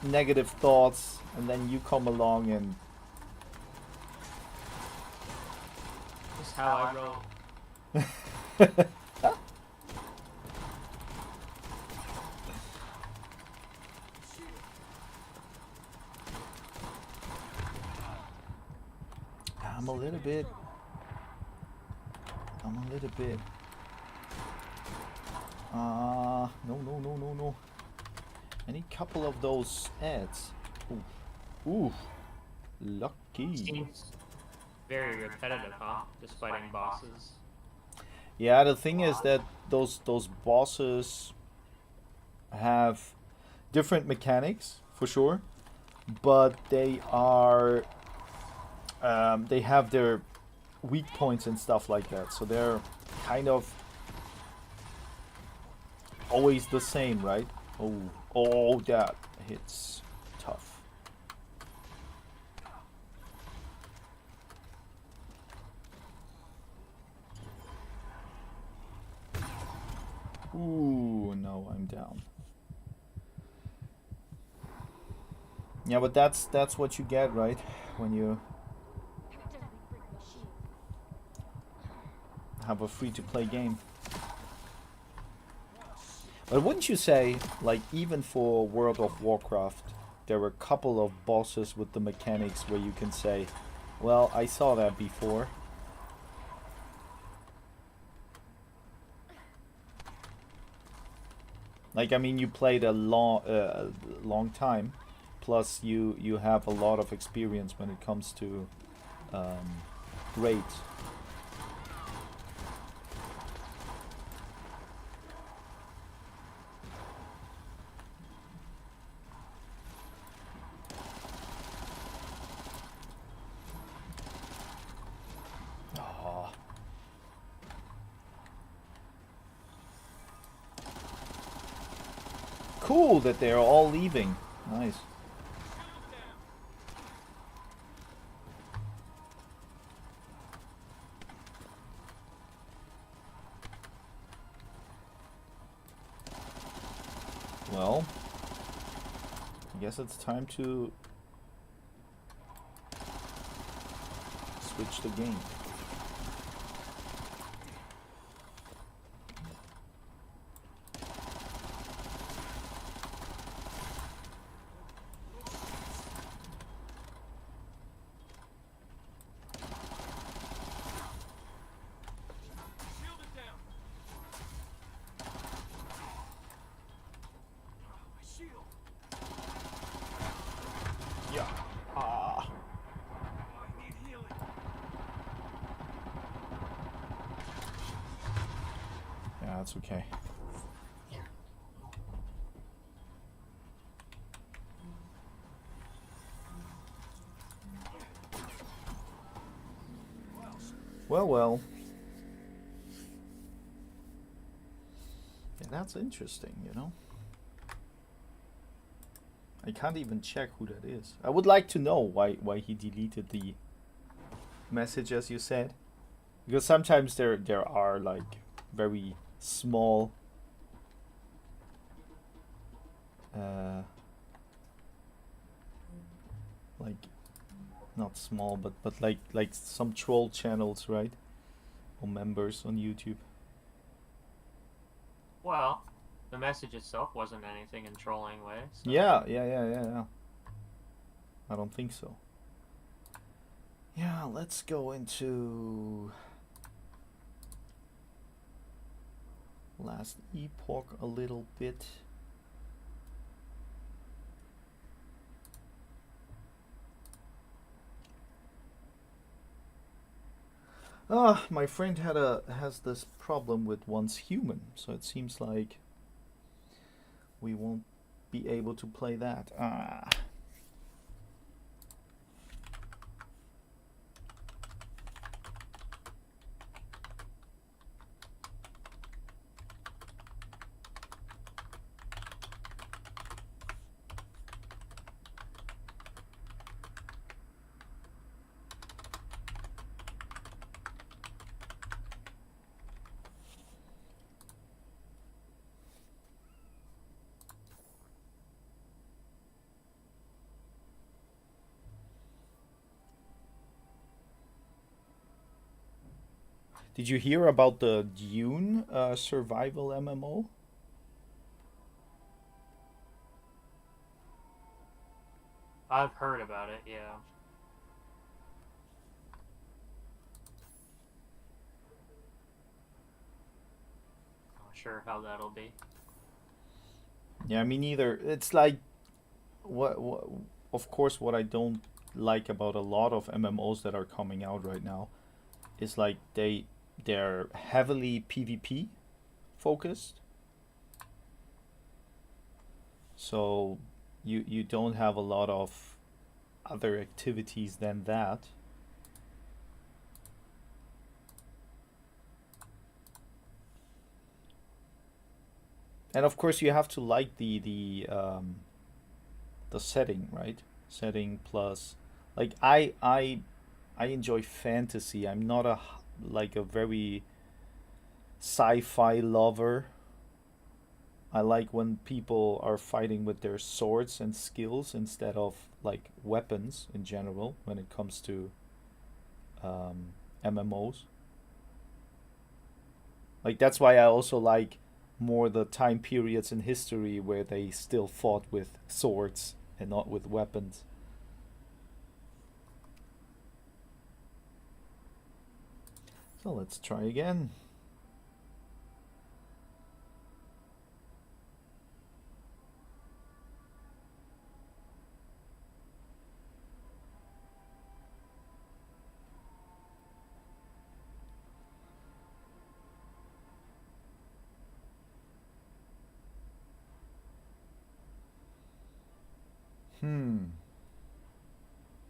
negative thoughts, and then you come along and This is how I roll. I'm a little bit. No. I need a couple of those ads. Ooh. Lucky. Seems very repetitive, huh? Just fighting bosses. Yeah, the thing is that those bosses have different mechanics for sure, but they are they have their weak points and stuff like that, so they're kind of always the same, right? Oh, that hits tough. Ooh, no, I'm down. Yeah, but that's what you get, right? When you have a free-to-play game. But wouldn't you say, like, even for World of Warcraft, there were a couple of bosses with the mechanics where you can say, well, I saw that before. Like, I mean, you played a long time, plus you have a lot of experience when it comes to raids. Cool that they're all leaving. Nice. Well, I guess it's time to switch the game. Yeah. Ah. Yeah, that's okay. Well, well. Yeah, that's interesting, you know? I can't even check who that is. I would like to know why he deleted the message, as you said. Because sometimes there are like very small like not small but like some troll channels, right? Or members on YouTube. Well, the message itself wasn't anything in trolling way. So. Yeah. I don't think so. Yeah, let's go into last epoch a little bit. My friend has this problem with once human, so it seems like we won't be able to play that. Did you hear about the Dune survival MMO? I've heard about it, yeah. Not sure how that'll be. Yeah, me neither. It's like what of course what I don't like about a lot of MMOs that are coming out right now is like they're heavily PvP focused. So you don't have a lot of other activities than that. And of course you have to like the setting, right? Setting plus like I enjoy fantasy. I'm not like a very sci-fi lover. I like when people are fighting with their swords and skills instead of like weapons in general when it comes to MMOs. Like that's why I also like more the time periods in history where they still fought with swords and not with weapons. So let's try again.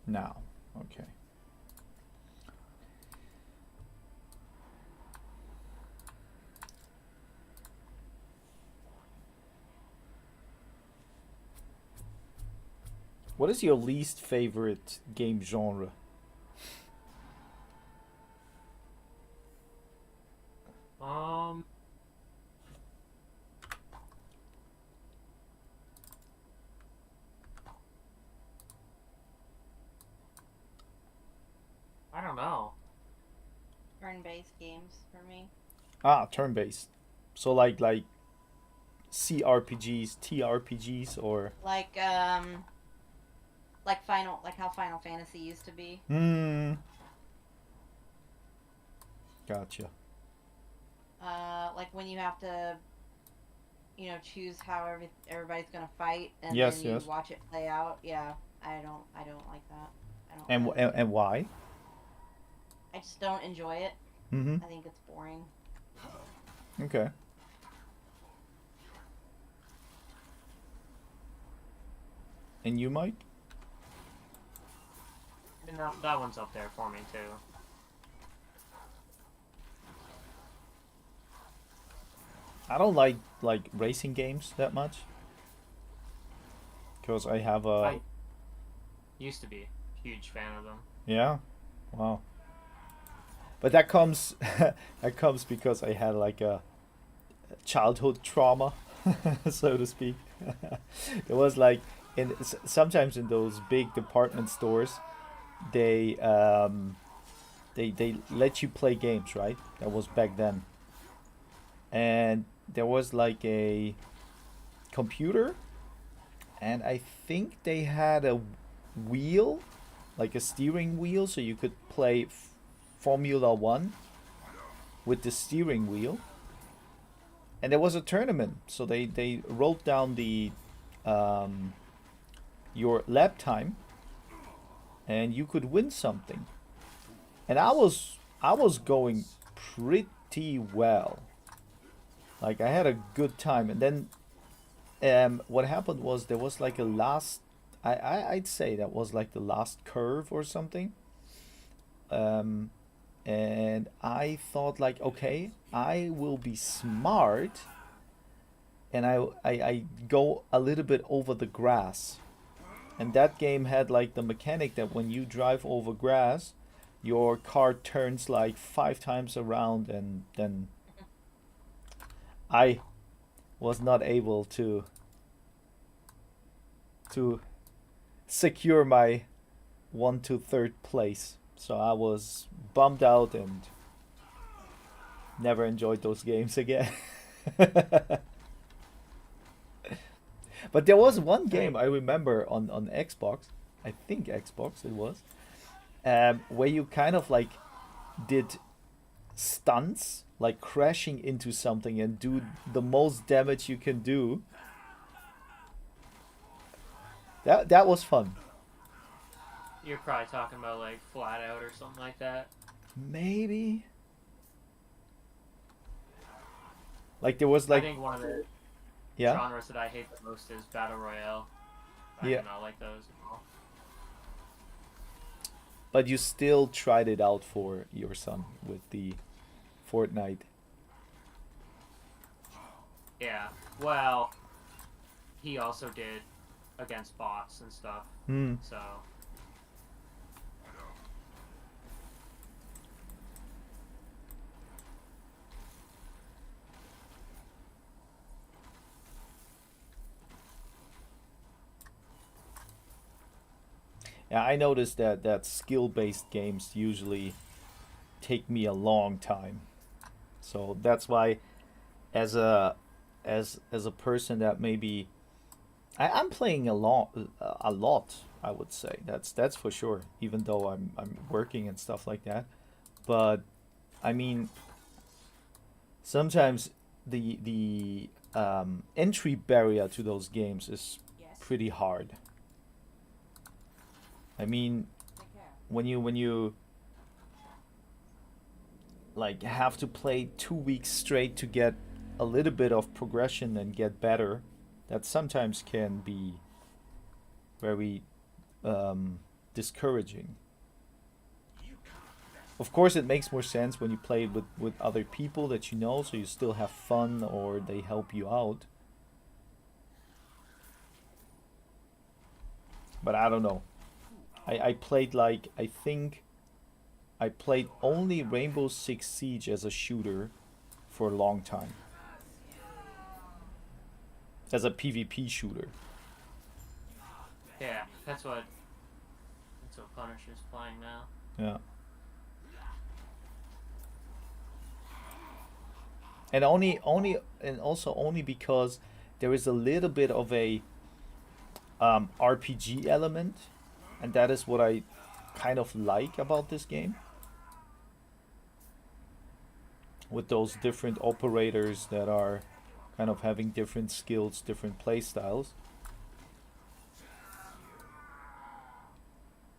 Now, okay. What is your least favorite game genre? Um, I don't know. turn-based games for me. Ah, turn-based. So like CRPGs, TRPGs, or like how Final Fantasy used to be. Gotcha. Like when you have to, choose how everybody's gonna fight, and Yes, then you yes. watch it play out. Yeah, I don't like that. I don't. And like it. and why? I just don't enjoy it. Mm-hmm. I think it's boring. Okay. And you, Mike? And that one's up there for me too. I don't like racing games that much because I have a I used to be a huge fan of them. yeah, wow. But that comes that comes because I had like a childhood trauma, so to speak. It was like sometimes in those big department stores, they they let you play games, right? That was back then, and there was like a computer, and I think they had a wheel, like a steering wheel, so you could play Formula One with the steering wheel. And there was a tournament, so they wrote down the um, your lap time, and you could win something. And I was going pretty well. Like I had a good time, and then what happened was there was like a last. I'd say that was like the last curve or something. Um, and I thought like, okay, I will be smart, and I go a little bit over the grass. And that game had like the mechanic that when you drive over grass, your car turns like 5 times around, and then I was not able to secure my 1 to 3rd place. So I was bummed out and never enjoyed those games again. But there was one game I remember on Xbox, I think Xbox it was, where you kind of like did stunts, like crashing into something and do the most damage you can do. That was fun. You're probably talking about like Flat Out or something like that. Maybe. Like there was I like think one of the yeah. genres that I hate the most is Battle Royale. I Yeah. do not like those at all. But you still tried it out for your son with the Fortnite. Yeah. Well, he also did against bots and stuff. Hmm. So Yeah, I noticed that skill-based games usually take me a long time. So that's why as a person that maybe I'm playing a lot, I would say. That's for sure, even though I'm working and stuff like that. But I mean, sometimes the entry barrier to those games is pretty hard. I mean, when you like have to play 2 weeks straight to get a little bit of progression and get better, that sometimes can be very discouraging. Of course, it makes more sense when you play it with other people that you know, so you still have fun or they help you out. But I don't know. I played like, I think I played only Rainbow Six Siege as a shooter for a long time. As a PvP shooter. yeah, that's what Punisher's playing now. Yeah. and also only because there is a little bit of a RPG element, and that is what I kind of like about this game. With those different operators that are kind of having different skills, different play styles.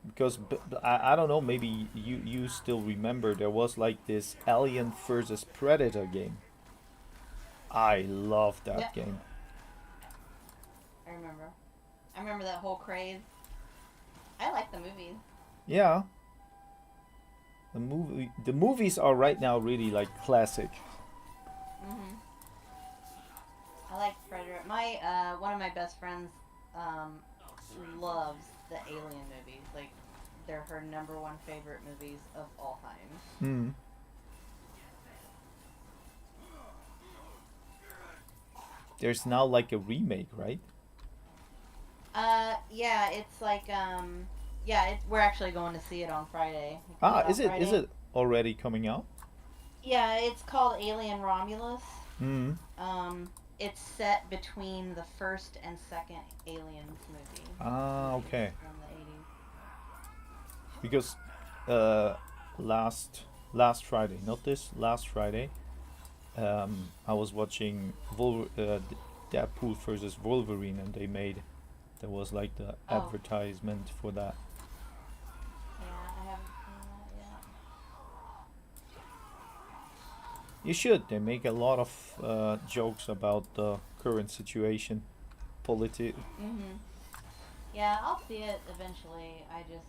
Because I don't know, maybe you still remember there was like this Alien versus Predator game. I love Yeah, that game. I remember. I remember that whole craze. I like the movies. Yeah, the movies are right now really like classic. Mhm. I like Predator. My one of my best friends um loves the Alien movies. Like they're her number one favorite movies of all time. Hmm. There's now like a remake, right? Yeah, it's like yeah, we're actually going to see it on Friday. It comes Ah, out is Friday. it already coming out? Yeah, it's called Alien Romulus. Hmm. Um, it's set between the first and second Aliens Ah, movies okay. from the 80s. Because uh, last Friday, not this last Friday, I was watching Deadpool versus Wolverine, and there was like the Oh, advertisement for that. yeah, I haven't seen that yet. You should. They make a lot of jokes about the current situation, Mhm. Yeah, I'll see it eventually. I just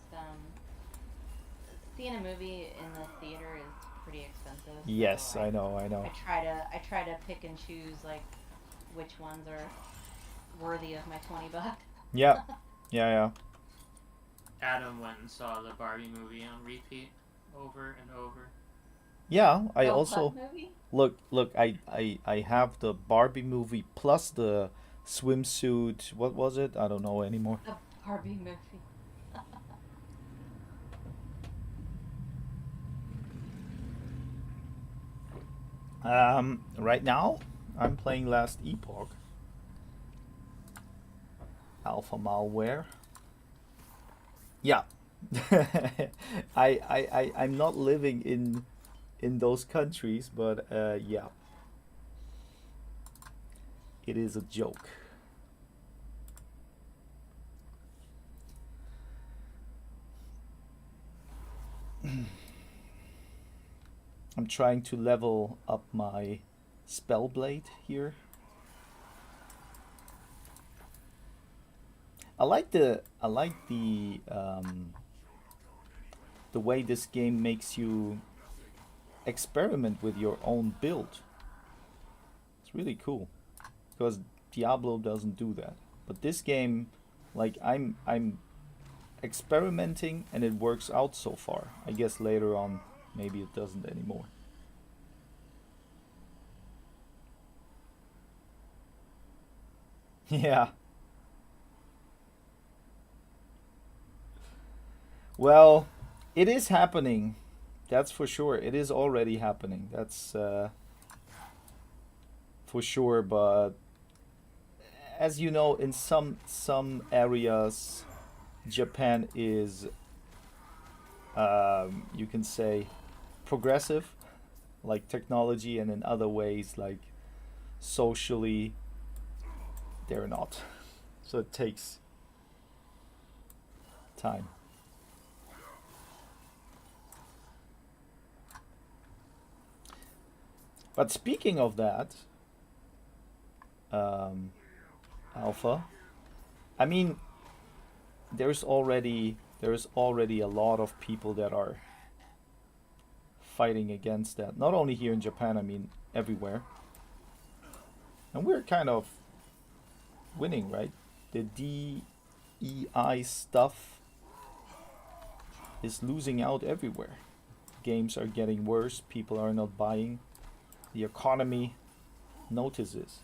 seeing a movie in the theater is pretty expensive, so Yes, I know, I know. I try to pick and choose like which ones are worthy of my 20 bucks. Yeah, yeah, yeah. Adam went and saw the Barbie movie on repeat over and over. Yeah, I The what also movie? look. I have the Barbie movie plus the swimsuit. What was it? I don't know anymore. The Barbie movie. Right now, I'm playing Last Epoch. Alpha malware. Yeah. I'm not living in those countries, but yeah, it is a joke. I'm trying to level up my spell blade here. I like the way this game makes you experiment with your own build. It's really cool because Diablo doesn't do that. But this game, like I'm experimenting and it works out so far. I guess later on maybe it doesn't anymore. Yeah. Well, it is happening. That's for sure. It is already happening. That's for sure. But as you know, in some areas, Japan is, you can say, progressive, like technology, and in other ways, like socially, they're not. So it takes time. But speaking of that, um, Alpha, I mean, there's already a lot of people that are fighting against that. Not only here in Japan, I mean everywhere. And we're kind of winning, right? The DEI stuff is losing out everywhere. Games are getting worse, people are not buying. The economy notices.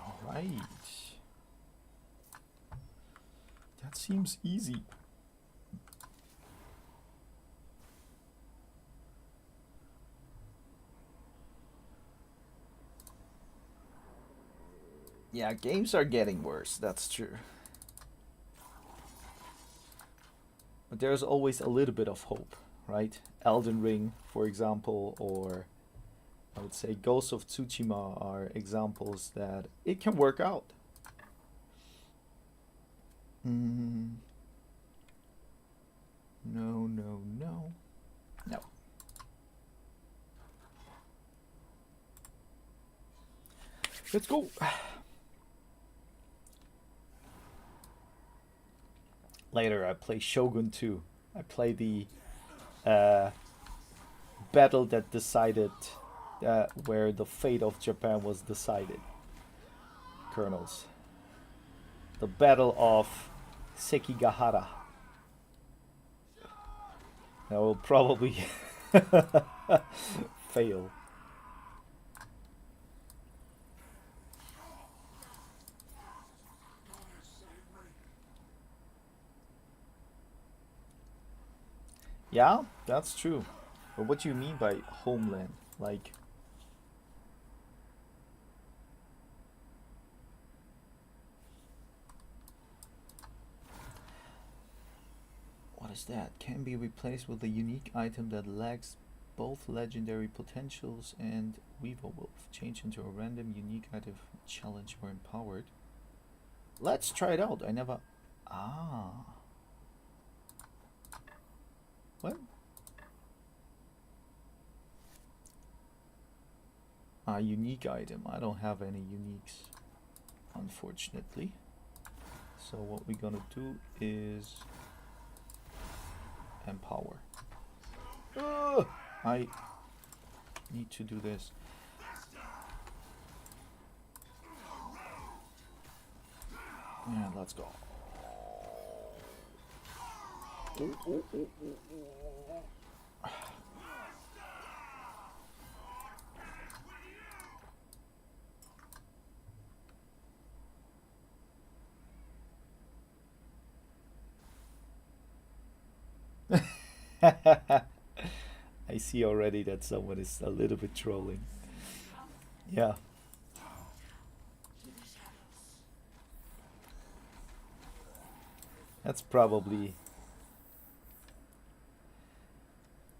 All right. It seems easy. Yeah, games are getting worse, that's true. But there's always a little bit of hope, right? Elden Ring, for example, or I would say Ghost of Tsushima are examples that it can work out. Mm. No, no, no. No. Let's go. Later, I play Shogun 2. I play the battle that decided where the fate of Japan was decided. Colonels. The Battle of Sekigahara. I will probably fail. Yeah, that's true. But what do you mean by homeland? Like, what is that? Can be replaced with a unique item that lacks both legendary potentials and Weevil Wolf. Change into a random unique item, challenge or empowered. Let's try it out. I never. Ah. What? A unique item. I don't have any uniques, unfortunately. So what we're gonna do is empower. Ugh! I need to do this. Yeah, let's go. Ooh, ooh, ooh, ooh, ooh. I see already that someone is a little bit trolling. Yeah. That's probably...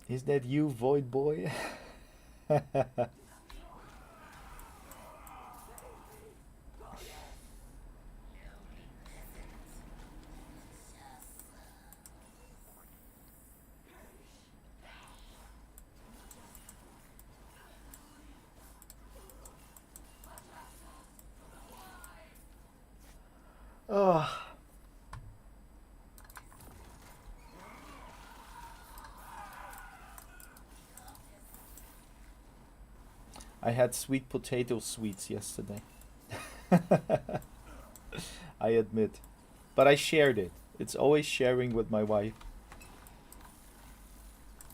Is that you, Void Boy? Oh. I had sweet potato sweets yesterday. I admit. But I shared it. It's always sharing with my wife.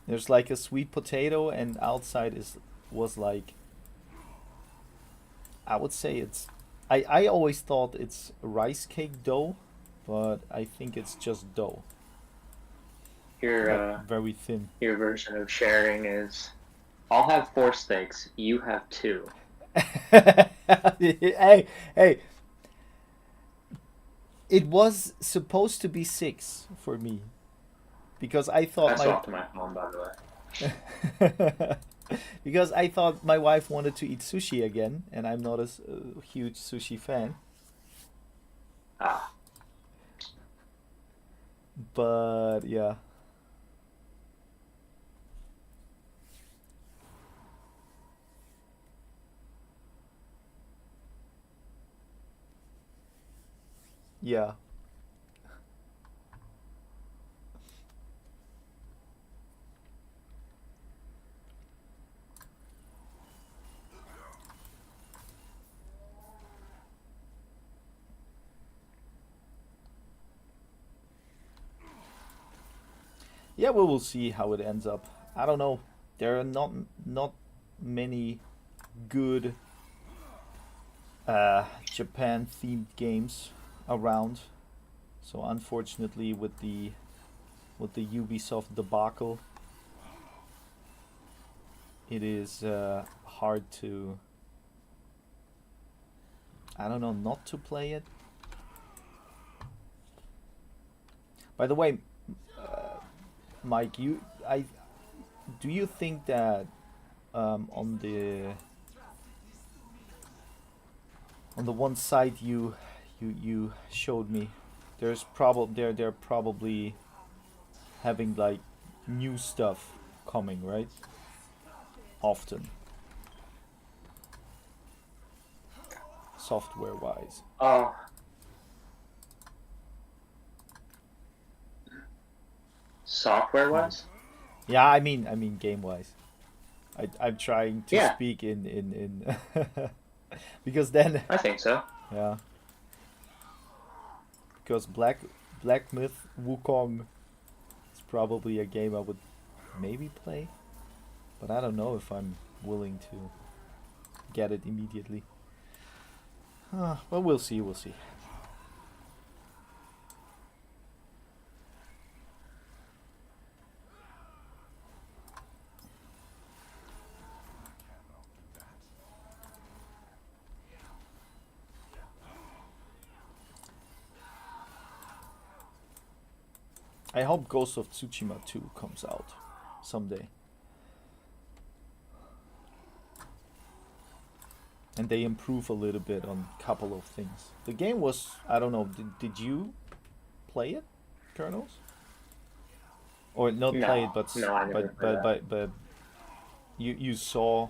There's like a sweet potato and outside was like, I would say it's I always thought it's rice cake dough, but I think it's just dough. Your Very thin. your version of sharing is, I'll have 4 steaks. You have 2. Hey, hey. It was supposed to be 6 for me, because I thought I swapped my phone, by the way. because I thought my wife wanted to eat sushi again, and I'm not a huge sushi fan. Ah. But yeah. Yeah. Yeah, we will see how it ends up. I don't know. There are not many good Japan themed games around. So unfortunately, with the Ubisoft debacle, it is hard to, I don't know, not to play it. By the way, Mike, do you think that on the one site you showed me, they're probably having like new stuff coming, right? Often, software wise. Oh. Software wise? Yeah, I mean game wise. I'm trying to Yeah. speak in because then I think so. yeah, because Black Myth Wukong is probably a game I would maybe play, but I don't know if I'm willing to get it immediately. But we'll see. We'll see. I hope Ghost of Tsushima 2 comes out someday. And they improve a little bit on a couple of things. The game was, I don't know, did you play it, Colonels? Or not No. play it, but No, I never heard that. but you saw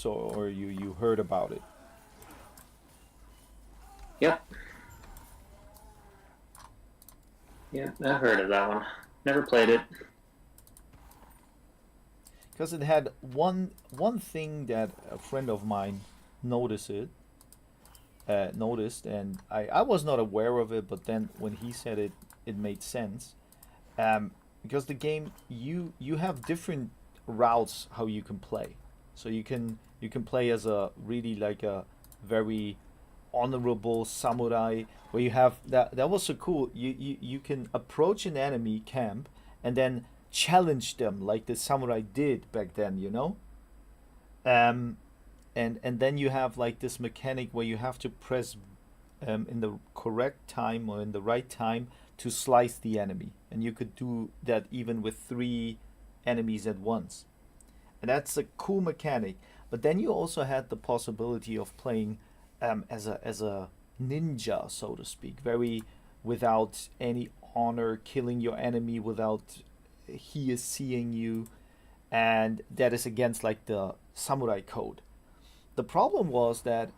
or you heard about it. Yep. Yeah, I heard of that one. Never played it. Because it had one thing that a friend of mine noticed, and I was not aware of it, but then when he said it, it made sense. Because the game, you have different routes how you can play. So you can play as a really like a very honorable samurai, where you have that was so cool. You can approach an enemy camp and then challenge them like the samurai did back then, you know. And then you have like this mechanic where you have to press in the correct time or in the right time to slice the enemy, and you could do that even with 3 enemies at once, and that's a cool mechanic. But then you also had the possibility of playing as a ninja, so to speak, very without any honor, killing your enemy without he is seeing you, and that is against like the samurai code. The problem was that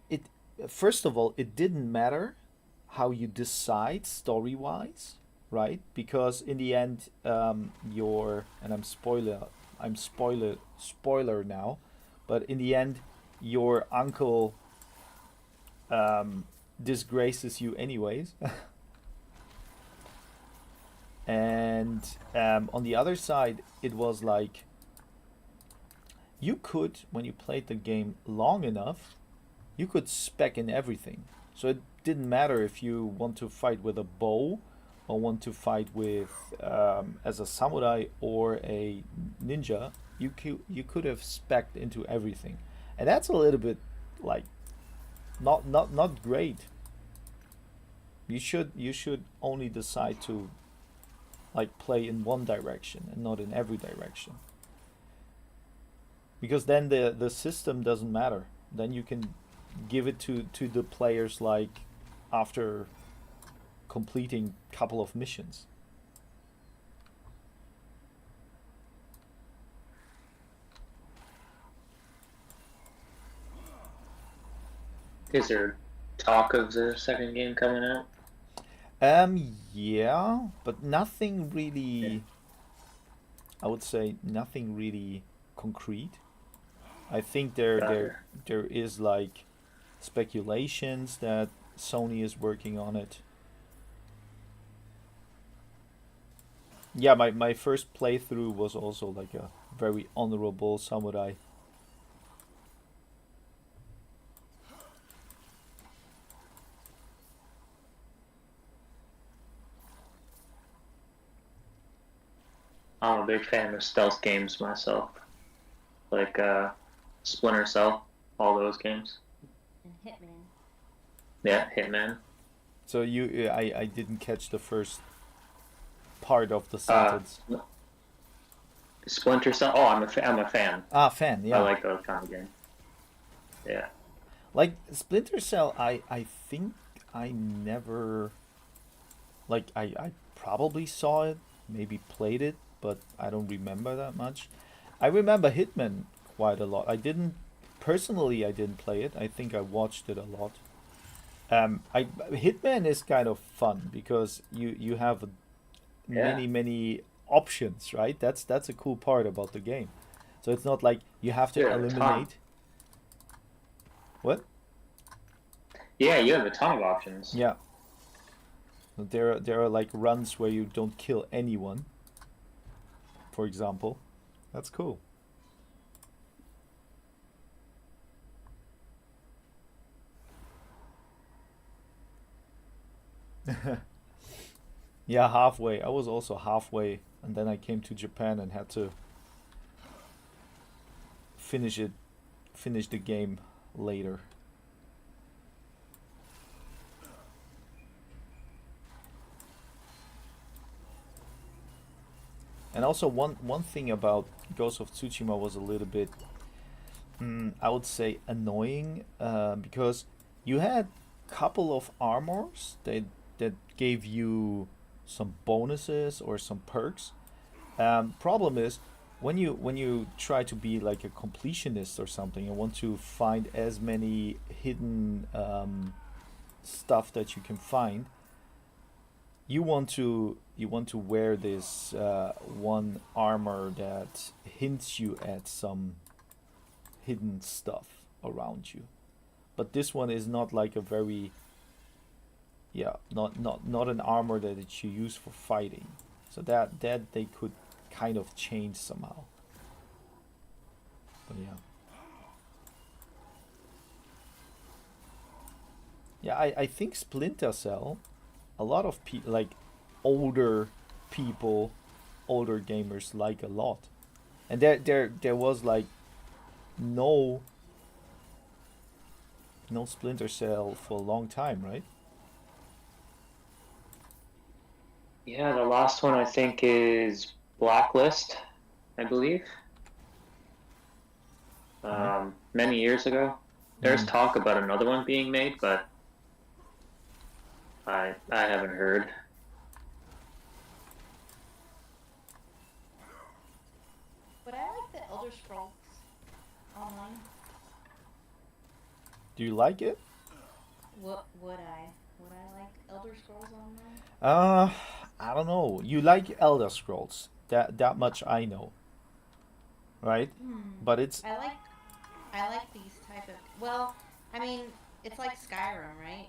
it first of all it didn't matter how you decide story wise, right? Because in the end, your and I'm spoiler now, but in the end, your uncle disgraces you anyways. And on the other side, it was like you could, when you played the game long enough, you could spec in everything. So it didn't matter if you want to fight with a bow or want to fight with as a samurai or a ninja. You could have specced into everything, and that's a little bit like not great. You should only decide to like play in one direction and not in every direction, because then the system doesn't matter. Then you can give it to the players like after completing couple of missions. Is there talk of the second game coming out? Yeah, but nothing really, I would say nothing really concrete. I think there is like speculations that Sony is working on it. Yeah, my first playthrough was also like a very honorable samurai. I'm a big fan of stealth games myself, like Splinter Cell, all those games. And Hitman. Yeah, Hitman. So I didn't catch the first part of the Uh, sentence. Splinter Cell. Oh, I'm a fan. Ah, fan, I yeah. like those kind of games. Yeah. Like Splinter Cell, I think I never, like I probably saw it, maybe played it, but I don't remember that much. I remember Hitman quite a lot. I didn't play it. I think I watched it a lot. Hitman is kind of fun because you have Yeah. many options, right? That's a cool part about the game. So it's not like you have to Yeah, a ton. eliminate. What? Yeah, you have a ton of options. Yeah. There are like runs where you don't kill anyone, for example. That's cool. Yeah, halfway. I was also halfway, and then I came to Japan and had to finish the game later. And also one thing about Ghost of Tsushima was a little bit, I would say, annoying, because you had couple of armors that gave you some bonuses or some perks. Problem is when you try to be like a completionist or something and want to find as many hidden stuff that you can find, you want to wear this one armor that hints you at some hidden stuff around you. But this one is not like a very, yeah, not an armor that you use for fighting. So that they could kind of change somehow. But yeah. Yeah, I think Splinter Cell, a lot of people, like older people, older gamers, like a lot. And there was like no Splinter Cell for a long time, right? Yeah, the last one I think is Blacklist, I believe. Many years ago. There's Mm. talk about another one being made, but I haven't heard. But I like the Elder Scrolls Online. Do you like it? Would I? Would I like Elder Scrolls Online? I don't know. You like Elder Scrolls. That much I know, right? But it's I like these type of. Well, I mean, it's like Skyrim, right?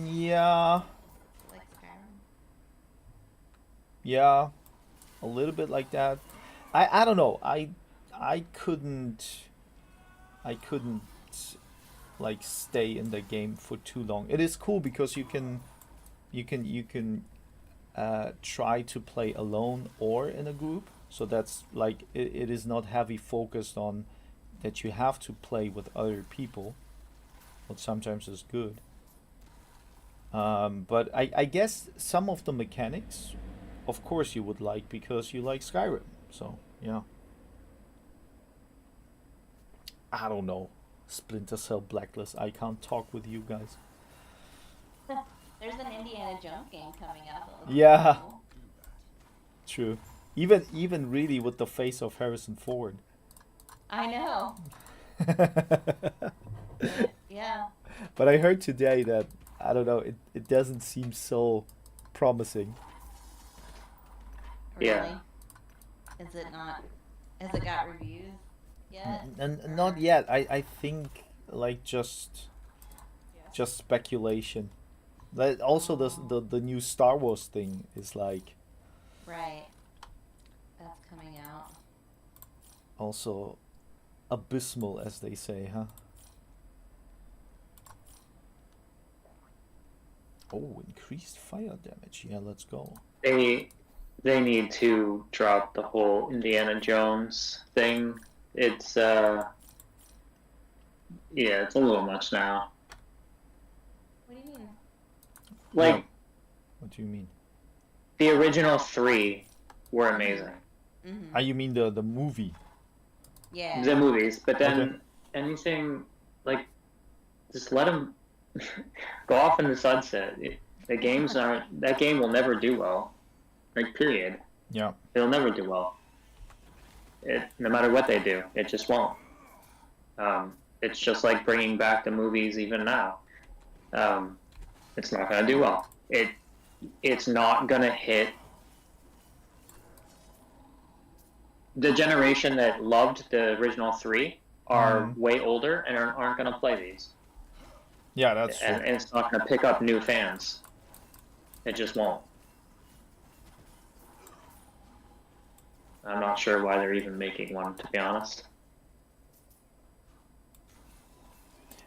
yeah, Like Skyrim. yeah, a little bit like that. I don't know. I couldn't I couldn't like stay in the game for too long. It is cool because you can try to play alone or in a group. So that's like it is not heavy focused on that you have to play with other people, what sometimes is good. But I guess some of the mechanics, of course, you would like because you like Skyrim. So yeah, I don't know. Splinter Cell Blacklist. I can't talk with you guys. There's an Indiana Jones game coming out that looks Yeah, pretty cool. true. Even really with the face of Harrison Ford. I know. Yeah. But I heard today that I don't know. It doesn't seem so promising. Really? Yeah. Is it not? Has it got reviews yet? And Or- not yet. I think like just speculation. That also the new Star Wars thing is like Right. That's coming out. also abysmal, as they say, huh? Oh, increased fire damage. Yeah, let's go. They they need to drop the whole Indiana Jones thing. It's yeah, it's a little much now. What do you mean? Like No. What do you mean? the original 3 were amazing. Mm-hmm. You mean the movie? Yeah. The movies, but then Okay. anything like just let them go off in the sunset. The games aren't. That game will never do well. Like period. Yeah. It'll never do well. No matter what they do, it just won't. It's just like bringing back the movies even now. It's not gonna do well. It's not gonna hit the generation that loved the original 3 are way older and aren't going to play these. Yeah, that's true. And it's not going to pick up new fans. It just won't. I'm not sure why they're even making one, to be honest.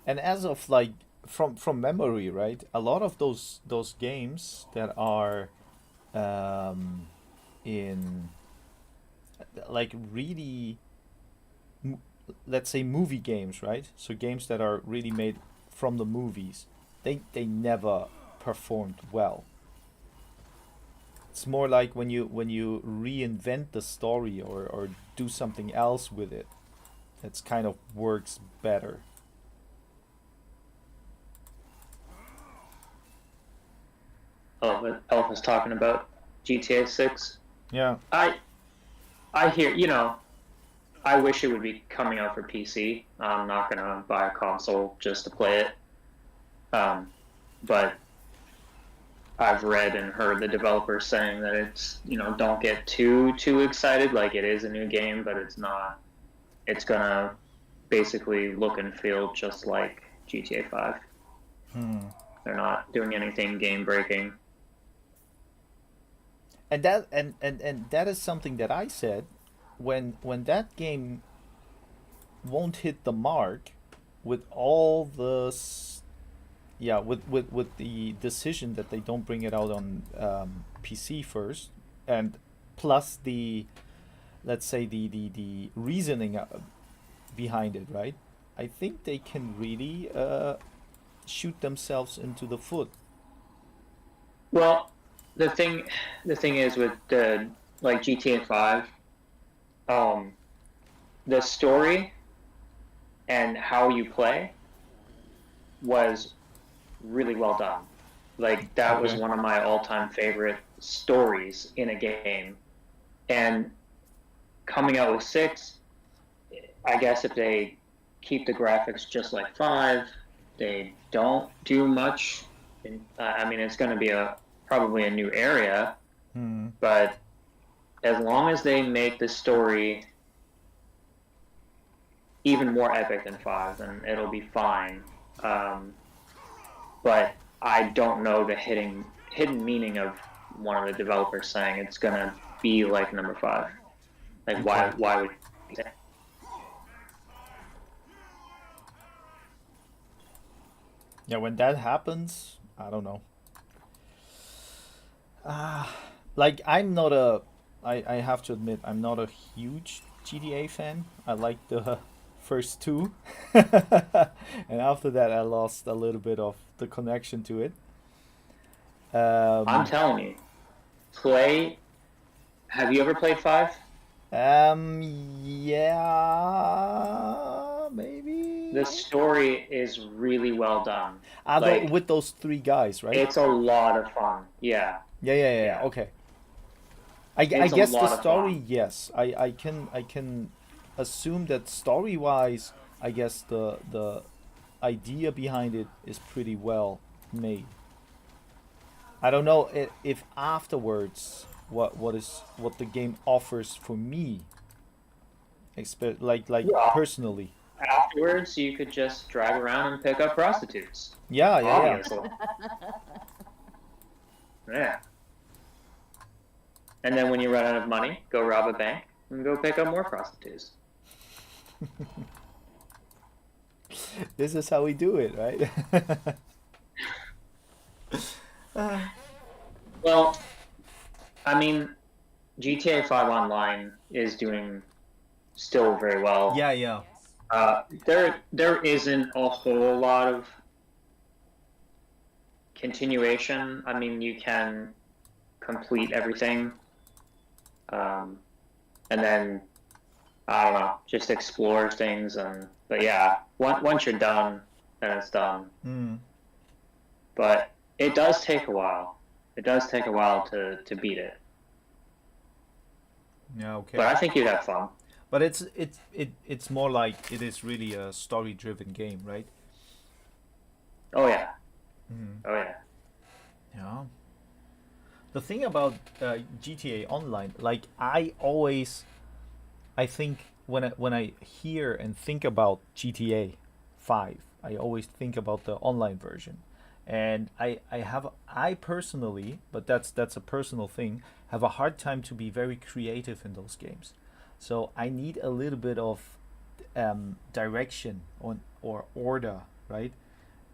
And as of like from memory, right? A lot of those games that are in like really let's say movie games, right? So games that are really made from the movies, they never performed well. It's more like when you reinvent the story or do something else with it, that's kind of works better. Elf was talking about GTA 6. Yeah. I hear, I wish it would be coming out for PC. I'm not going to buy a console just to play it. But I've read and heard the developers saying that it's, don't get too excited. Like it is a new game, but it's not. It's going to basically look and feel just like GTA 5. They're not doing anything game breaking. And that and that is something that I said when that game won't hit the mark with all the with the decision that they don't bring it out on PC first, and plus the let's say the reasoning behind it, right? I think they can really shoot themselves into the foot. Well, the thing is with the like GTA 5, the story and how you play was really well done. Like that was Okay. one of my all-time favorite stories in a game. And coming out with 6, I guess if they keep the graphics just like 5, they don't do much. I mean, it's going to be probably a new area, but as long as they make the story even more epic than 5, then it'll be fine. But I don't know the hidden meaning of one of the developers saying it's going to be like number 5. Like, Okay. why would Yeah, when that happens, I don't know. Like I'm not a I have to admit I'm not a huge GTA fan. I like the first two. And after that I lost a little bit of the connection to it. I'm telling you, play. Have you ever played 5? Yeah, maybe. The story is really well done. Although Like, with those three guys, right? it's a lot of fun. Yeah. Yeah. Okay. I It's a guess the lot of story, fun. yes. I can assume that story wise, I guess the idea behind it is pretty well made. I don't know if afterwards what the game offers for me, like Yeah. personally. Afterwards, you could just drive around and pick up prostitutes. Yeah. Obviously. Yeah. And then when you run out of money, go rob a bank and go pick up more prostitutes. This is how we do it, right? Well, I mean, GTA 5 Online is doing still very well. Yeah, yeah. There isn't a whole lot of continuation. I mean, you can complete everything, and then I don't know, just explore things. But yeah, once you're done, then it's done. Mm. But it does take a while. It does take a while to beat it. Yeah, okay. But I think you'd have fun. But it's more like it is really a story-driven game, right? Oh yeah. Mm. Oh yeah. Yeah. The thing about GTA Online, like I think when I hear and think about GTA 5, I always think about the online version, and I personally, but that's a personal thing, have a hard time to be very creative in those games. So I need a little bit of direction on or order, right?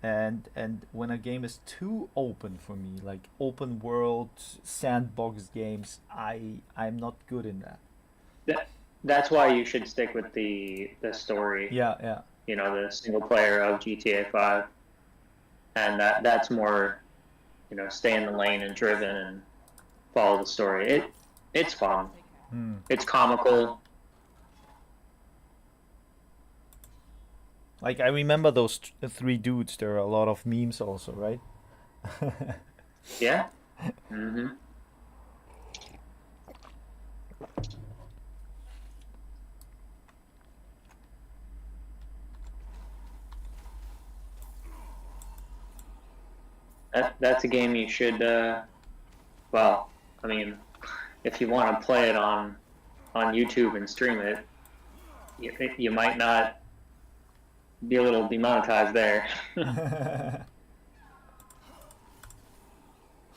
And when a game is too open for me, like open world sandbox games, I'm not good in that. That, that's why you should stick with the story. Yeah, yeah. You know, the single player of GTA 5, and that's more, you know, stay in the lane and driven and follow the story. It's fun. Hmm. It's comical. Like I remember those three dudes. There are a lot of memes also, right? Yeah. Hmm. That's a game you should. Well, I mean, if you want to play it on YouTube and stream it, you might not be a little demonetized there.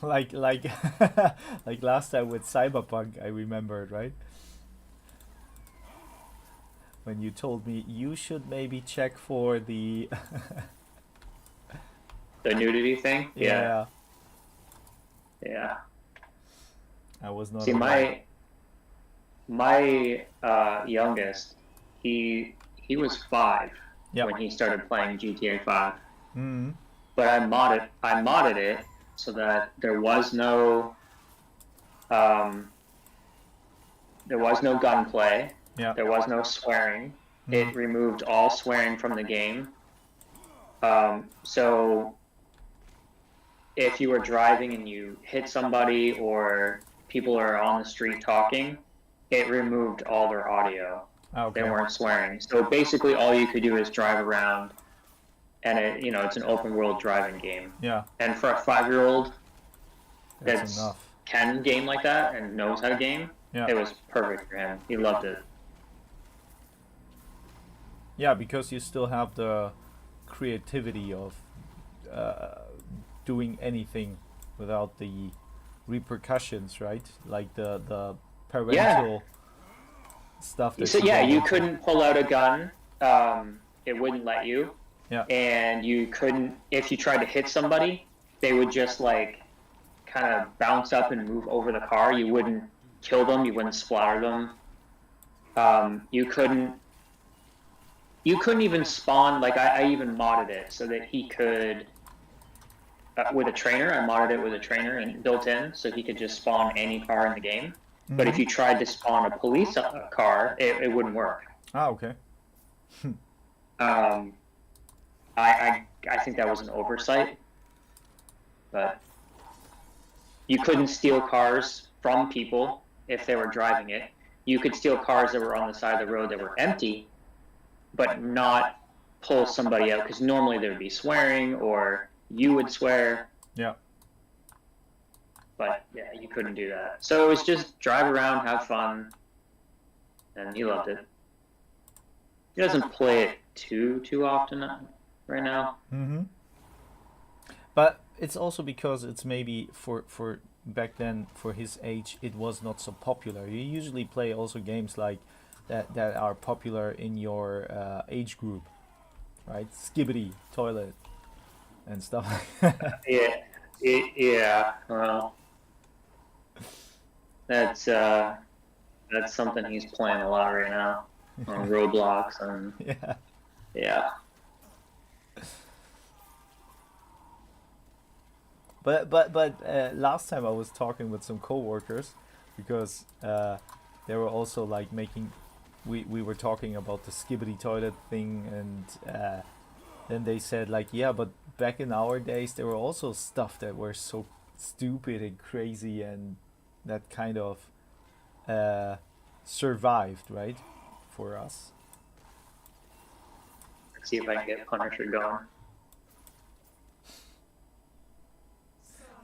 like like last time with Cyberpunk, I remembered, right? When you told me you should maybe check for the The nudity thing. yeah, Yeah. I was not See, aware. my youngest, he was 5 Yep. when he started playing GTA 5. Mm. But I modded it so that um, there was no gunplay, Yeah. there was no swearing. Mm. It removed all swearing from the game. So if you were driving and you hit somebody or people are on the street talking, it removed all their audio. Okay. They weren't swearing. So basically, all you could do is drive around, and it's an open world driving game. Yeah, And for a 5-year-old that's that's enough. can game like that and knows how to game, Yeah. it was perfect for him. He loved it. Yeah, because you still have the creativity of uh, doing anything without the repercussions, right? Like the parental stuff that So you yeah, don't you want to- couldn't pull out a gun. It wouldn't let you. Yeah. And you couldn't, if you tried to hit somebody, they would just like kind of bounce up and move over the car. You wouldn't kill them. You wouldn't splatter them. You couldn't even spawn. Like I even modded it so that he could, with a trainer. I modded it with a trainer and built in, so he could just spawn any car in the game. But if Mhm. you tried to spawn a police car, it wouldn't work. Ah, okay. Um, I think that was an oversight, but you couldn't steal cars from people if they were driving it. You could steal cars that were on the side of the road that were empty, but not pull somebody out, because normally there would be swearing or you would swear, Yeah. but yeah, you couldn't do that. So it was just drive around, have fun, and he loved it. He doesn't play it too often right now. Mm-hmm. But it's also because it's maybe for back then for his age it was not so popular. You usually play also games like that are popular in your age group, right? Skibbity toilet and stuff like that. Yeah, yeah. Well, That's something he's playing a lot right now on Roblox and Yeah. yeah. But last time I was talking with some coworkers because they were also like making. We were talking about the skibbity toilet thing, and then they said like, yeah, but back in our days there were also stuff that were so stupid and crazy, and that kind of survived, right, for us. Let's see if I can get Punisher going.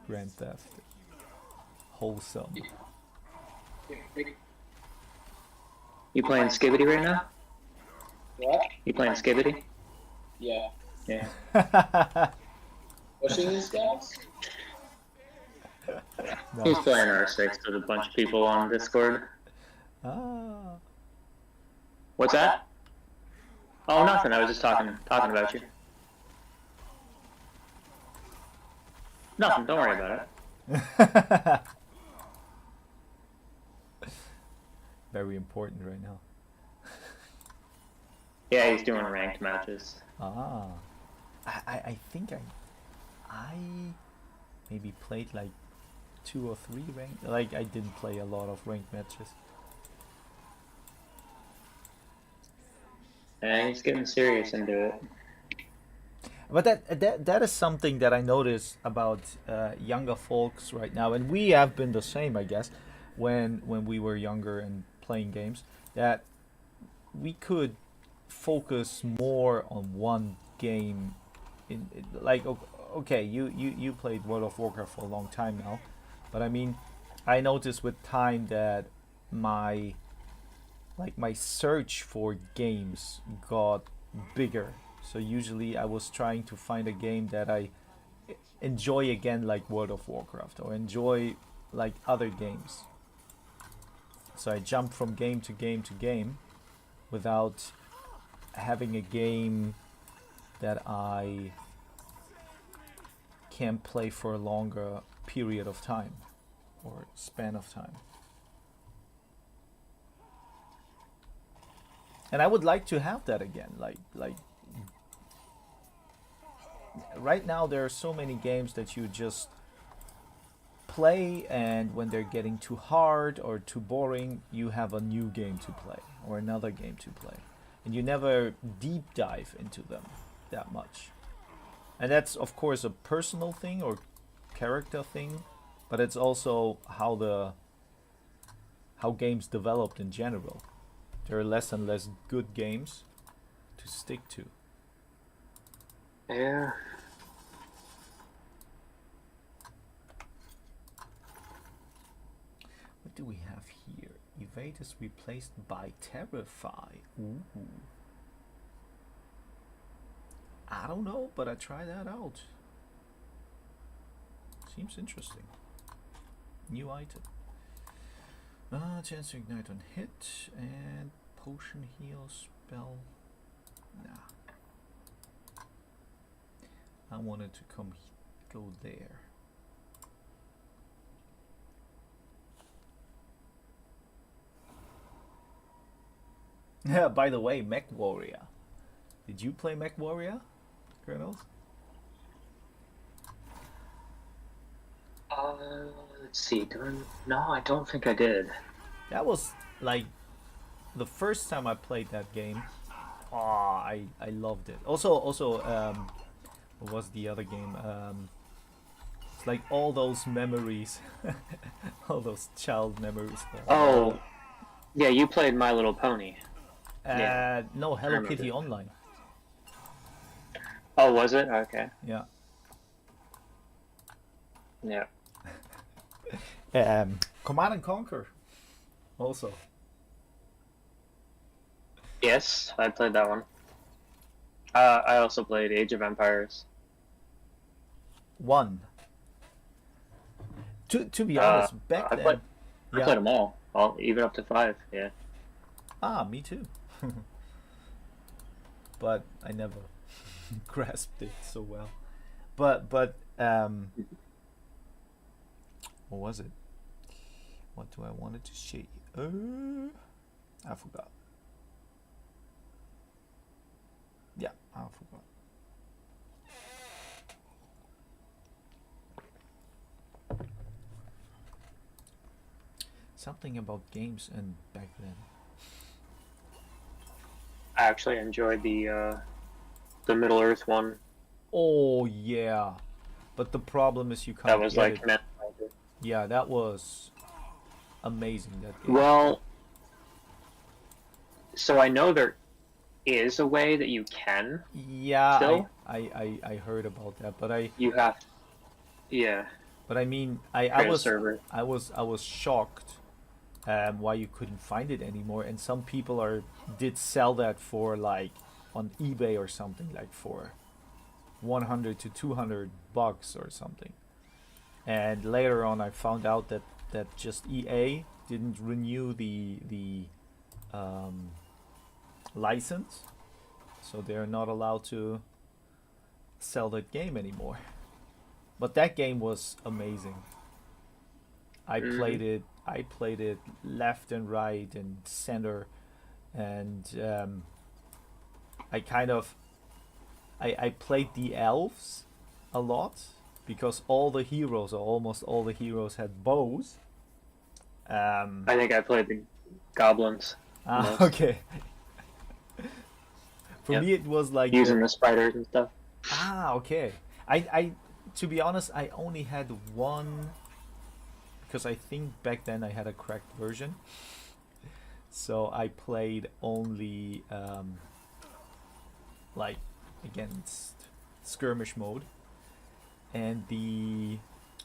Grand Theft, wholesome. You playing Skibbity right now? What? You playing Skibbity? Yeah. Yeah. Pushing these guys? He's playing R6 with a bunch of people on Discord. Ah. What's that? Oh, nothing. I was just talking about you. Nothing. Don't worry about it. Very important right now. Yeah, he's doing ranked matches. Ah, I think I maybe played like 2 or 3 ranked. Like I didn't play a lot of ranked matches. And he's getting serious into it. But that is something that I notice about younger folks right now, and we have been the same, I guess, when we were younger and playing games, that we could focus more on one game. Like okay, you played World of Warcraft for a long time now, but I mean, I noticed with time that my search for games got bigger. So usually I was trying to find a game that I enjoy again, like World of Warcraft, or enjoy like other games. So I jumped from game to game to game without having a game that I can play for a longer period of time or span of time. And I would like to have that again. Like right now there are so many games that you just play, and when they're getting too hard or too boring, you have a new game to play or another game to play, and you never deep dive into them that much. And that's of course a personal thing or character thing, but it's also how games developed in general. There are less and less good games to stick to. Yeah. What do we have here? Evade is replaced by Terrify. Ooh. I don't know, but I try that out. Seems interesting. New item. Chance to ignite on hit and potion heal spell. Nah. I wanted to go there. Yeah, by the way, Mech Warrior. Did you play Mech Warrior, Colonels? Let's see. No, I don't think I did. That was like the first time I played that game. Oh, I loved it. Also, what was the other game? It's like all those memories, all those child memories. Oh, yeah, you played My Little Pony. No, Hello Kitty Online. Oh, was it? Okay. Yeah. Yeah. Command and Conquer. Also. Yes, I played that one. I also played Age of Empires. 1. To be honest, back then. I played them all, even up to 5. Yeah. Ah, me too. But I never grasped it so well. But what was it? What do I wanted to say? I forgot. Yeah, I forgot. Something about games and back then. I actually enjoyed the Middle Earth one. Oh yeah, but the problem is you can't That was get like it. Command and Conquer. Yeah, that was amazing. That game. Well, so I know there is a way that you can. Yeah, Still? I heard about that, but I You have, yeah, but I mean I create a server. I was shocked why you couldn't find it anymore, and some people did sell that for like on eBay or something, like for 100 to 200 bucks or something. And later on I found out that just EA didn't renew the license, so they're not allowed to sell that game anymore. But that game was amazing. I played it. I played it left and right and center, and I kind of I played the elves a lot because all the heroes, or almost all the heroes, had bows. I think I played the goblins. most. Okay. For Yep. me, it was like Using the spiders and stuff. okay. I to be honest, I only had one because I think back then I had a cracked version. So I played only like against skirmish mode, and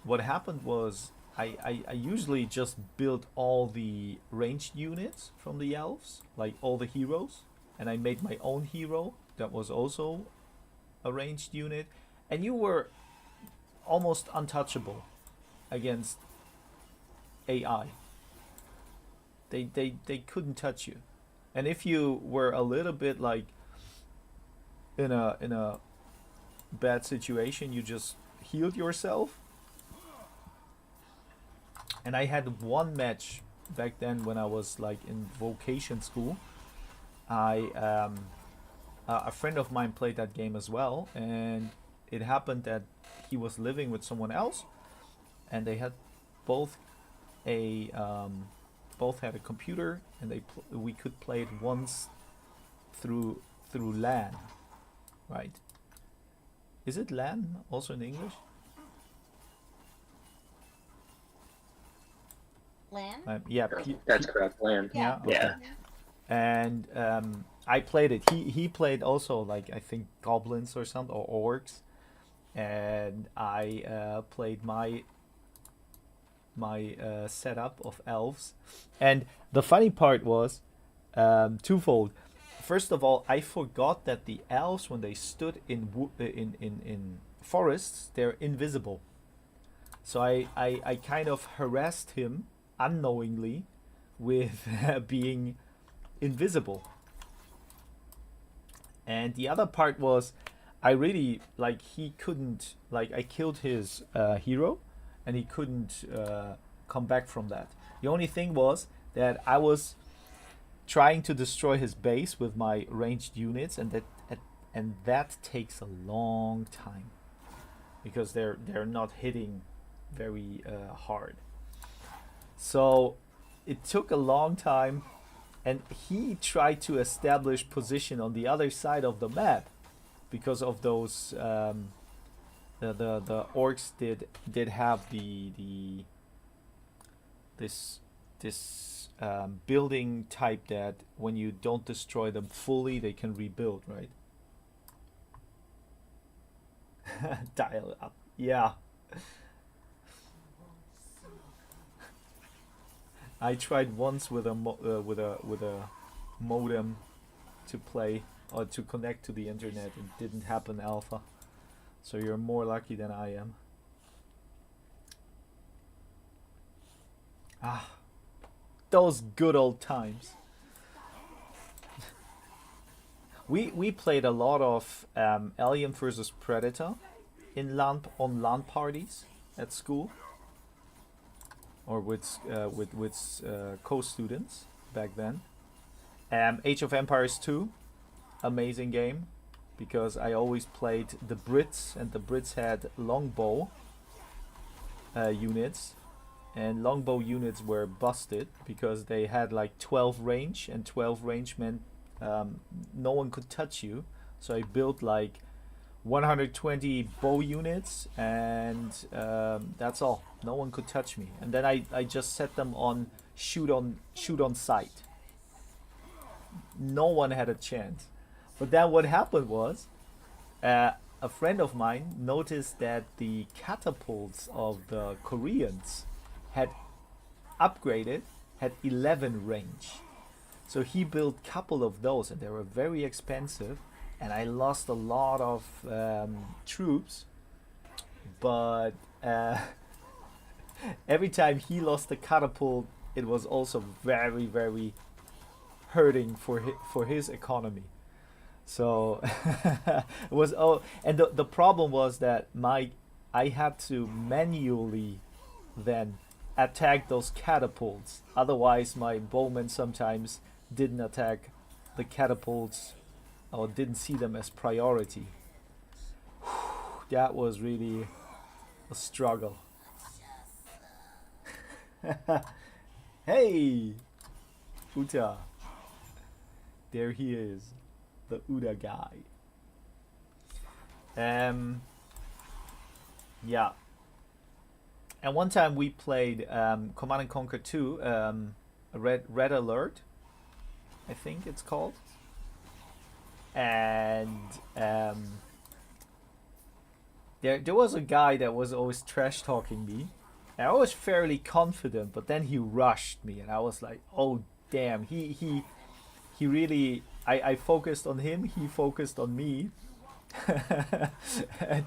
what happened was I usually just built all the ranged units from the elves, like all the heroes, and I made my own hero that was also a ranged unit, and you were almost untouchable against AI. They couldn't touch you, and if you were a little bit like in a bad situation, you just healed yourself. And I had one match back then when I was like in vocation school. A friend of mine played that game as well, and it happened that he was living with someone else, and they had both a both had a computer, and we could play it once through LAN, right? Is it LAN also in English? Land? Yeah, That's correct. Land. yeah, okay. Yeah. And I played it. He played also, like, I think goblins or something, or orcs, and I played my setup of elves. And the funny part was twofold. First of all, I forgot that the elves, when they stood in forests, they're invisible. So I kind of harassed him unknowingly with being invisible. And the other part was, I really, like, he couldn't, like, I killed his hero, and he couldn't come back from that. The only thing was that I was trying to destroy his base with my ranged units, and that takes a long time because they're not hitting very hard. So it took a long time, and he tried to establish position on the other side of the map because of those the orcs did have this building type that when you don't destroy them fully, they can rebuild, right? Dial up, yeah. I tried once with a modem to play or to connect to the internet. It didn't happen alpha, so you're more lucky than I am. Ah, those good old times. We played a lot of Alien versus Predator on LAN parties at school. or with co-students back then. Age of Empires 2, amazing game, because I always played the Brits, and the Brits had longbow units, and longbow units were busted because they had like 12 range, and 12 range meant no one could touch you. So I built like 120 bow units, and that's all. No one could touch me. And then I just set them on shoot on sight. No one had a chance. But then what happened was, a friend of mine noticed that the catapults of the Koreans had upgraded, had 11 range. So he built a couple of those, and they were very expensive, and I lost a lot of troops. But every time he lost a catapult, it was also very, very hurting for his economy. So it was, and the problem was that I had to manually then attack those catapults. Otherwise, my bowmen sometimes didn't attack the catapults or didn't see them as priority. That was really a struggle. Hey, Uta. There he is, the Uda guy. Yeah. And one time we played Command and Conquer 2, Red Alert, I think it's called. And there was a guy that was always trash talking me. And I was fairly confident, but then he rushed me, and I was like, oh damn, he really, I focused on him, he focused on me. And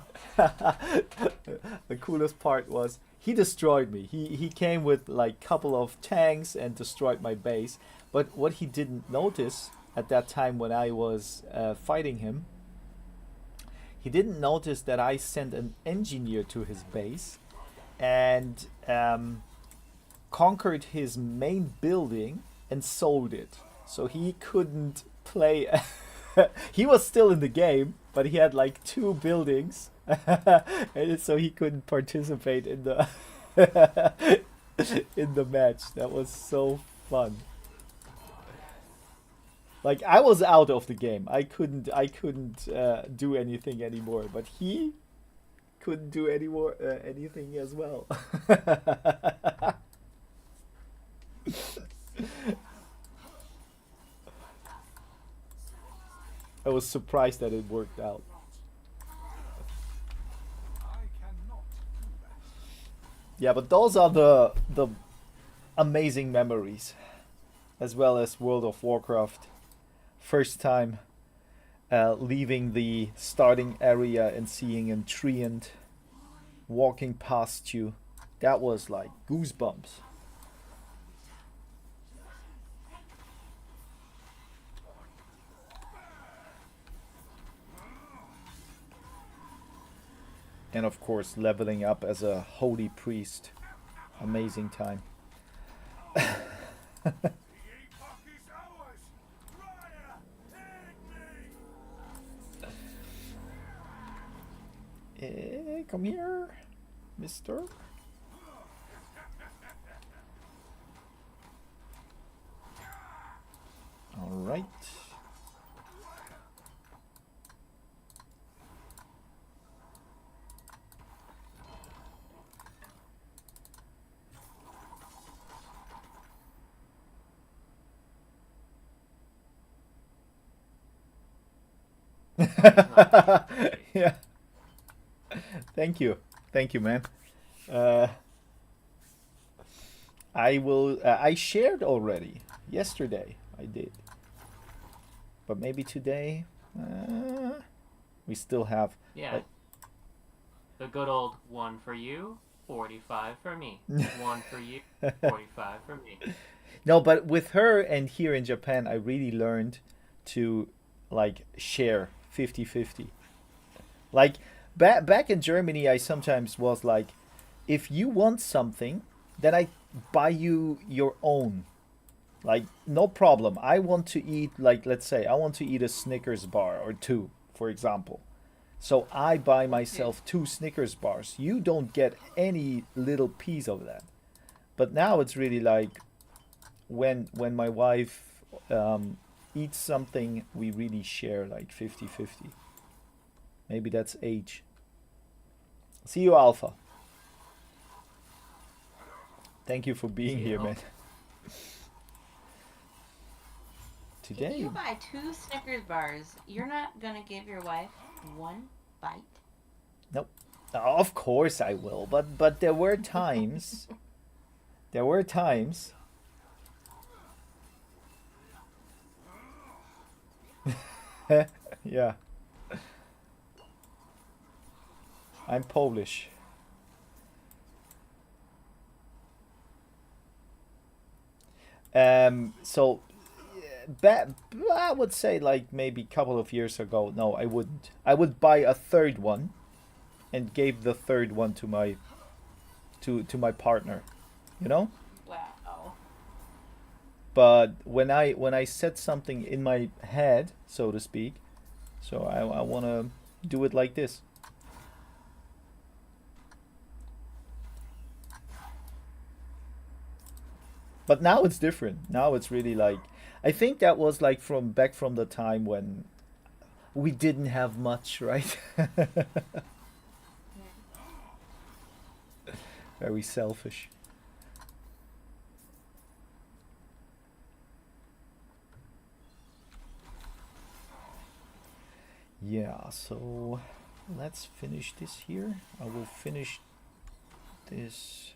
the coolest part was he destroyed me. He came with like couple of tanks and destroyed my base. But what he didn't notice at that time when I was fighting him, he didn't notice that I sent an engineer to his base and conquered his main building and sold it. So he couldn't play. He was still in the game, but he had like 2 buildings, and so he couldn't participate in the in the match. That was so fun. Like, I was out of the game. I couldn't do anything anymore. But he couldn't do anything as well. I was surprised that it worked out. Yeah, but those are the amazing memories, as well as World of Warcraft. First time leaving the starting area and seeing a treant walking past you. That was like goosebumps. And of course, leveling up as a holy priest. Amazing time. Come here, mister. All right. Yeah. Thank you, man. I will. I shared already yesterday. I did, but maybe today. We still have. Yeah. The good old 1 for you, 45 for me. 1 for you, 45 for me. No, but with her and here in Japan, I really learned to like share 50-50. Like back in Germany, I sometimes was like, if you want something, then buy you your own. Like, no problem. I want to eat, like, let's say, I want to eat a Snickers bar or two, for example. So I buy myself two Snickers bars. You don't get any little piece of that. But now it's really like when my wife eats something, we really share like 50-50. Maybe that's age. See you, Alpha. Thank you for being here, man. If Today, you buy 2 Snickers bars, you're not gonna give your wife one bite? nope. Of course I will, but there were times. There were times. Yeah, I'm Polish. So I would say like maybe a couple of years ago. No, I wouldn't. I would buy a third one, and gave the third one to my partner. You know. Wow. But when I set something in my head, so to speak, so I want to do it like this. But now it's different. Now it's really like, I think that was like from back from the time when we didn't have much, right? Very selfish. Yeah, so let's finish this here. I will finish this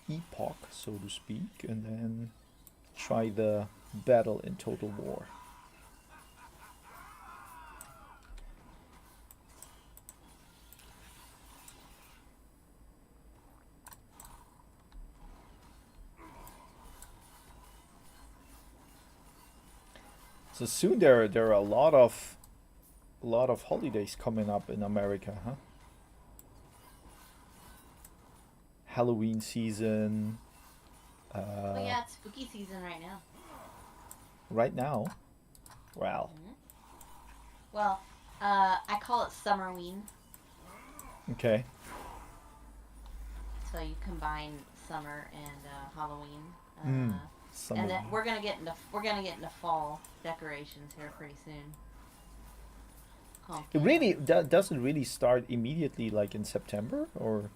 epoch, so to speak, and then try the battle in Total War. So soon there are a lot of holidays coming up in America, huh? Halloween season. Well, yeah, it's spooky season right now. Right now. Wow. Well, I call it Summerween. Okay. So you combine summer and Halloween. Some And of then them. we're gonna get into fall decorations here pretty soon. It really does it really start immediately, like in September, or?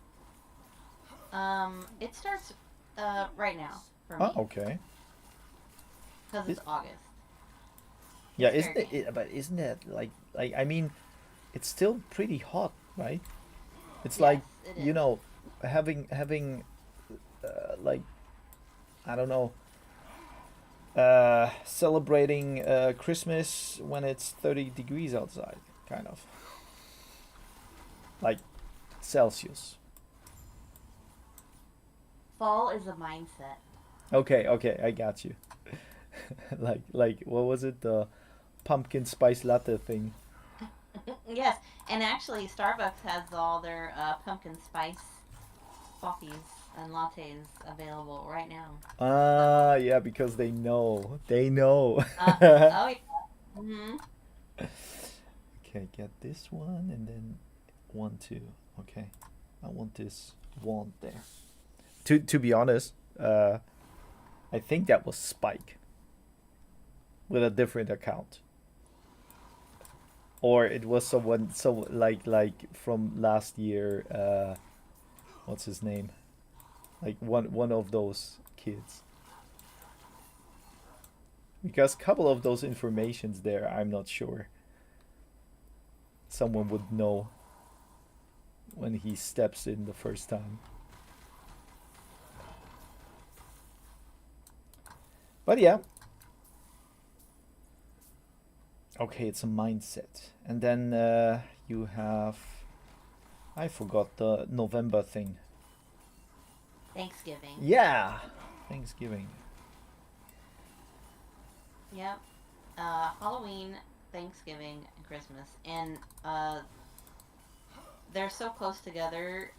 It starts right now for me Oh, okay. because it's August. Yeah, It's isn't fair it? But isn't it like I mean, it's still pretty hot, right? It's like Yes, it you is. know, having like I don't know, celebrating Christmas when it's 30 degrees outside, kind of like Celsius. Fall is a mindset. Okay, I got you. Like what was it? The pumpkin spice latte thing. Yes, and actually, Starbucks has all their pumpkin spice coffees and lattes available right now. Ah, yeah, because they know. They know. Oh yeah. Hmm. Okay, get this one and then 1, 2. Okay, I want this wand there. To be honest, I think that was Spike with a different account, or it was someone like from last year. What's his name? Like one of those kids. Because a couple of those informations there, I'm not sure. Someone would know when he steps in the first time. But yeah. Okay, it's a mindset. And then you have. I forgot the November thing. Thanksgiving. Yeah! Thanksgiving. Yep. Halloween, Thanksgiving, and Christmas, and they're so close together.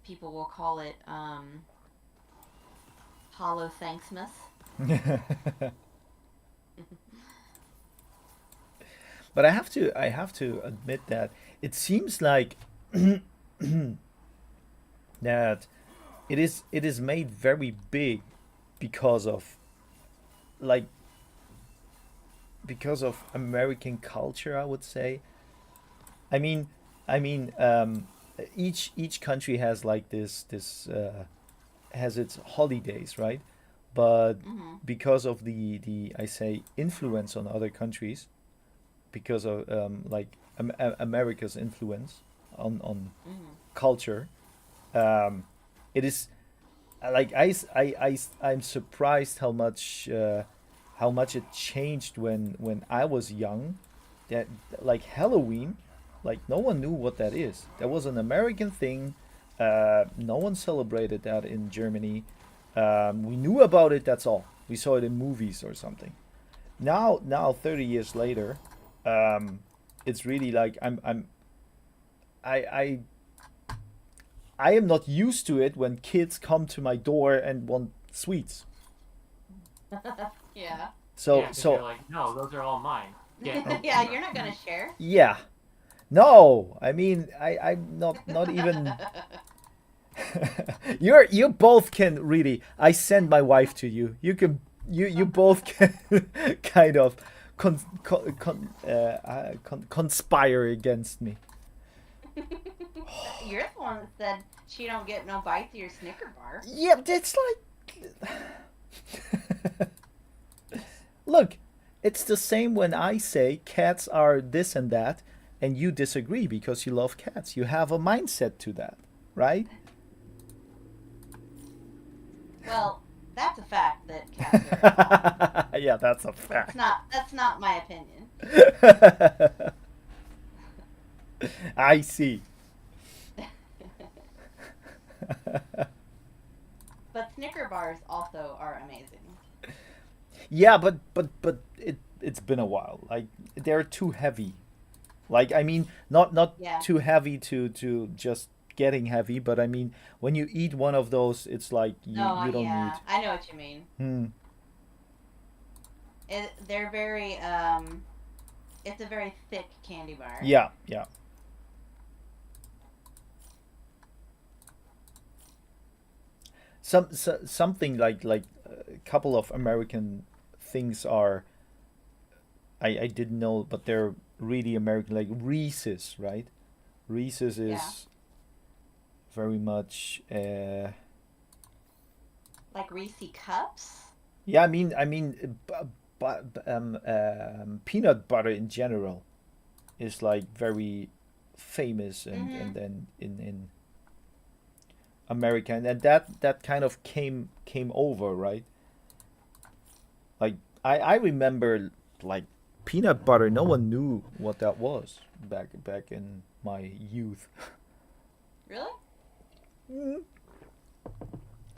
People will call it Hollow Thanksmas. But I have to admit that it seems like that it is made very big because of like because of American culture, I would say. I mean, I mean, each country has like this has its holidays, right? But Mhm. because of the I say influence on other countries, because of America's influence on Mhm. culture, um, it is like I'm surprised how much it changed when I was young. That like Halloween, like no one knew what that is. That was an American thing. No one celebrated that in Germany. We knew about it. That's all. We saw it in movies or something. Now 30 years later, um, it's really like I I am not used to it when kids come to my door and want sweets. Yeah. So Yeah, because you're so like, no, those are all mine. Get Yeah, you're not gonna share. yeah. No, I mean I'm not even you both can really. I send my wife to you. You both can kind of conspire against me. You're the one that said she don't get no bites of your Snicker bar. Yeah, it's like look, it's the same when I say cats are this and that, and you disagree because you love cats. You have a mindset to that, right? Well, that's a fact that cats are wrong. Yeah, that's a That's fact. not that's not my opinion. I see. But Snicker bars also are amazing. Yeah, but it's been a while. Like they're too heavy. Like I mean, not Yeah. too heavy to just getting heavy, but I mean when you eat one of those, it's like No, you don't need. yeah, I know what you mean. Hmm. They're very it's a very thick candy bar. Yeah, yeah. Something like a couple of American things are I didn't know, but they're really American. Like Reese's, right? Reese's Yeah. is very much. Like Reese cups. Yeah, I mean, peanut butter in general is like very famous, and Mhm. then in America, and that kind of came over, right? Like I remember like peanut butter. No one knew what that was back in my youth. Really? Mm.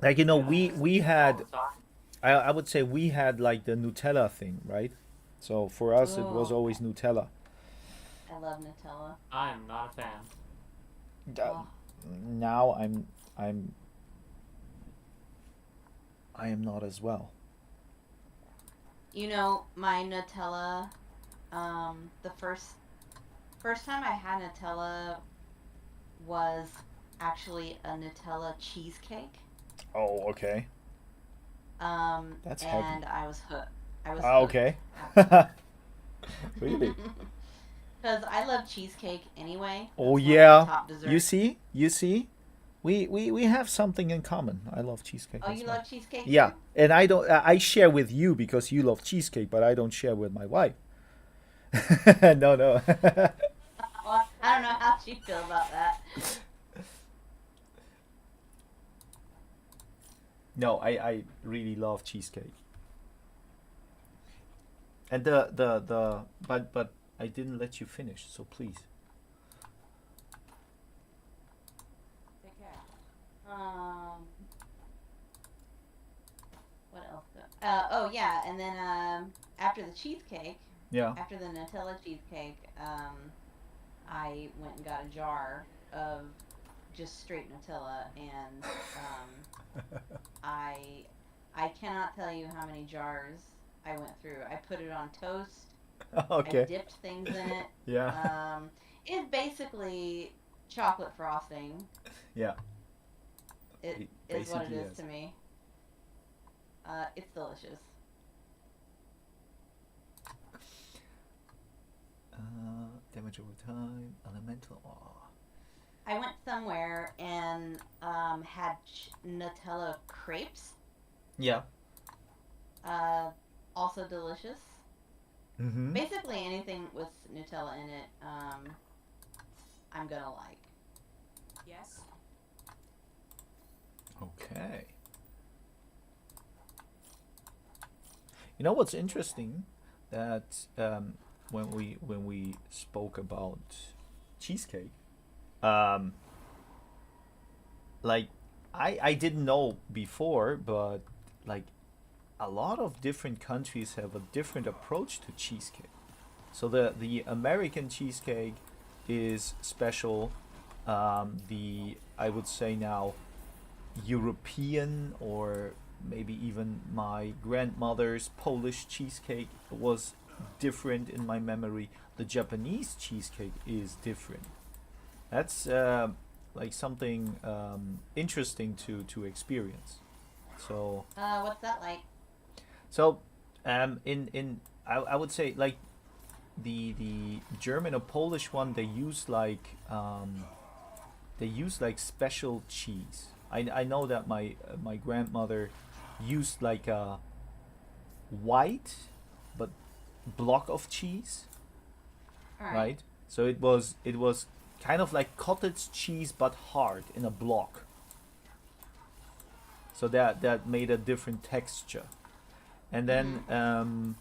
Like we all had the time. I would say we had like the Nutella thing, right? So for us it was Oh, always Nutella. I love Nutella. I am not a fan. Uh, Oh, Now I'm I am not as well. you know my Nutella. The first time I had Nutella was actually a Nutella cheesecake. Oh, okay. That's heavy. And I was hooked. I was Ah, hooked okay. after that. Really? Because I love cheesecake anyway. Oh That's one of my yeah. top You desserts. see? You see? We have something in common. I love cheesecake Oh, as you well. love cheesecake Yeah, too? and I don't. I share with you because you love cheesecake, but I don't share with my wife. No, no. Well, I don't know how she feel about that. No, I really love cheesecake. And but I didn't let you finish, so please. Take care. Um, what else? Oh yeah, and then after the cheesecake, Yeah. after the Nutella cheesecake, I went and got a jar of just straight Nutella, and I I cannot tell you how many jars I went through. I put it on toast. I Okay. dipped things in it. Yeah. It's basically chocolate frosting. Yeah. It It is what it basically is is. to me. It's delicious. Damage over time. Elemental. Aw. I went somewhere and had Nutella crepes. Yeah. Uh, Also delicious. Mm-hmm. Basically anything with Nutella in it, I'm gonna like. Yes. Okay. You know what's interesting? That when we spoke about cheesecake, um, like I didn't know before, but like a lot of different countries have a different approach to cheesecake. So the American cheesecake is special. The I would say now European or maybe even my grandmother's Polish cheesecake was different in my memory. The Japanese cheesecake is different. That's like something interesting to experience. So What's that like? so in I would say like the German or Polish one they use like special cheese. I know that my grandmother used like a white but block of cheese, All right. right? So it was kind of like cottage cheese but hard in a block. So that made a different texture. And then Mhm.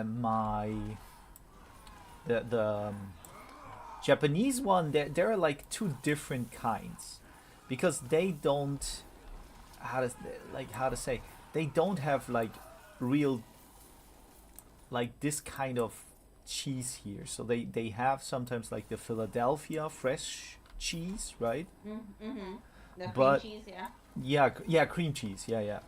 my the Japanese one, there are like two different kinds, because they don't how to say, they don't have like real like this kind of cheese here. So they have sometimes like the Philadelphia fresh cheese, right? Mm-hmm. The cream But cheese, yeah. yeah, yeah, cream cheese, yeah, yeah.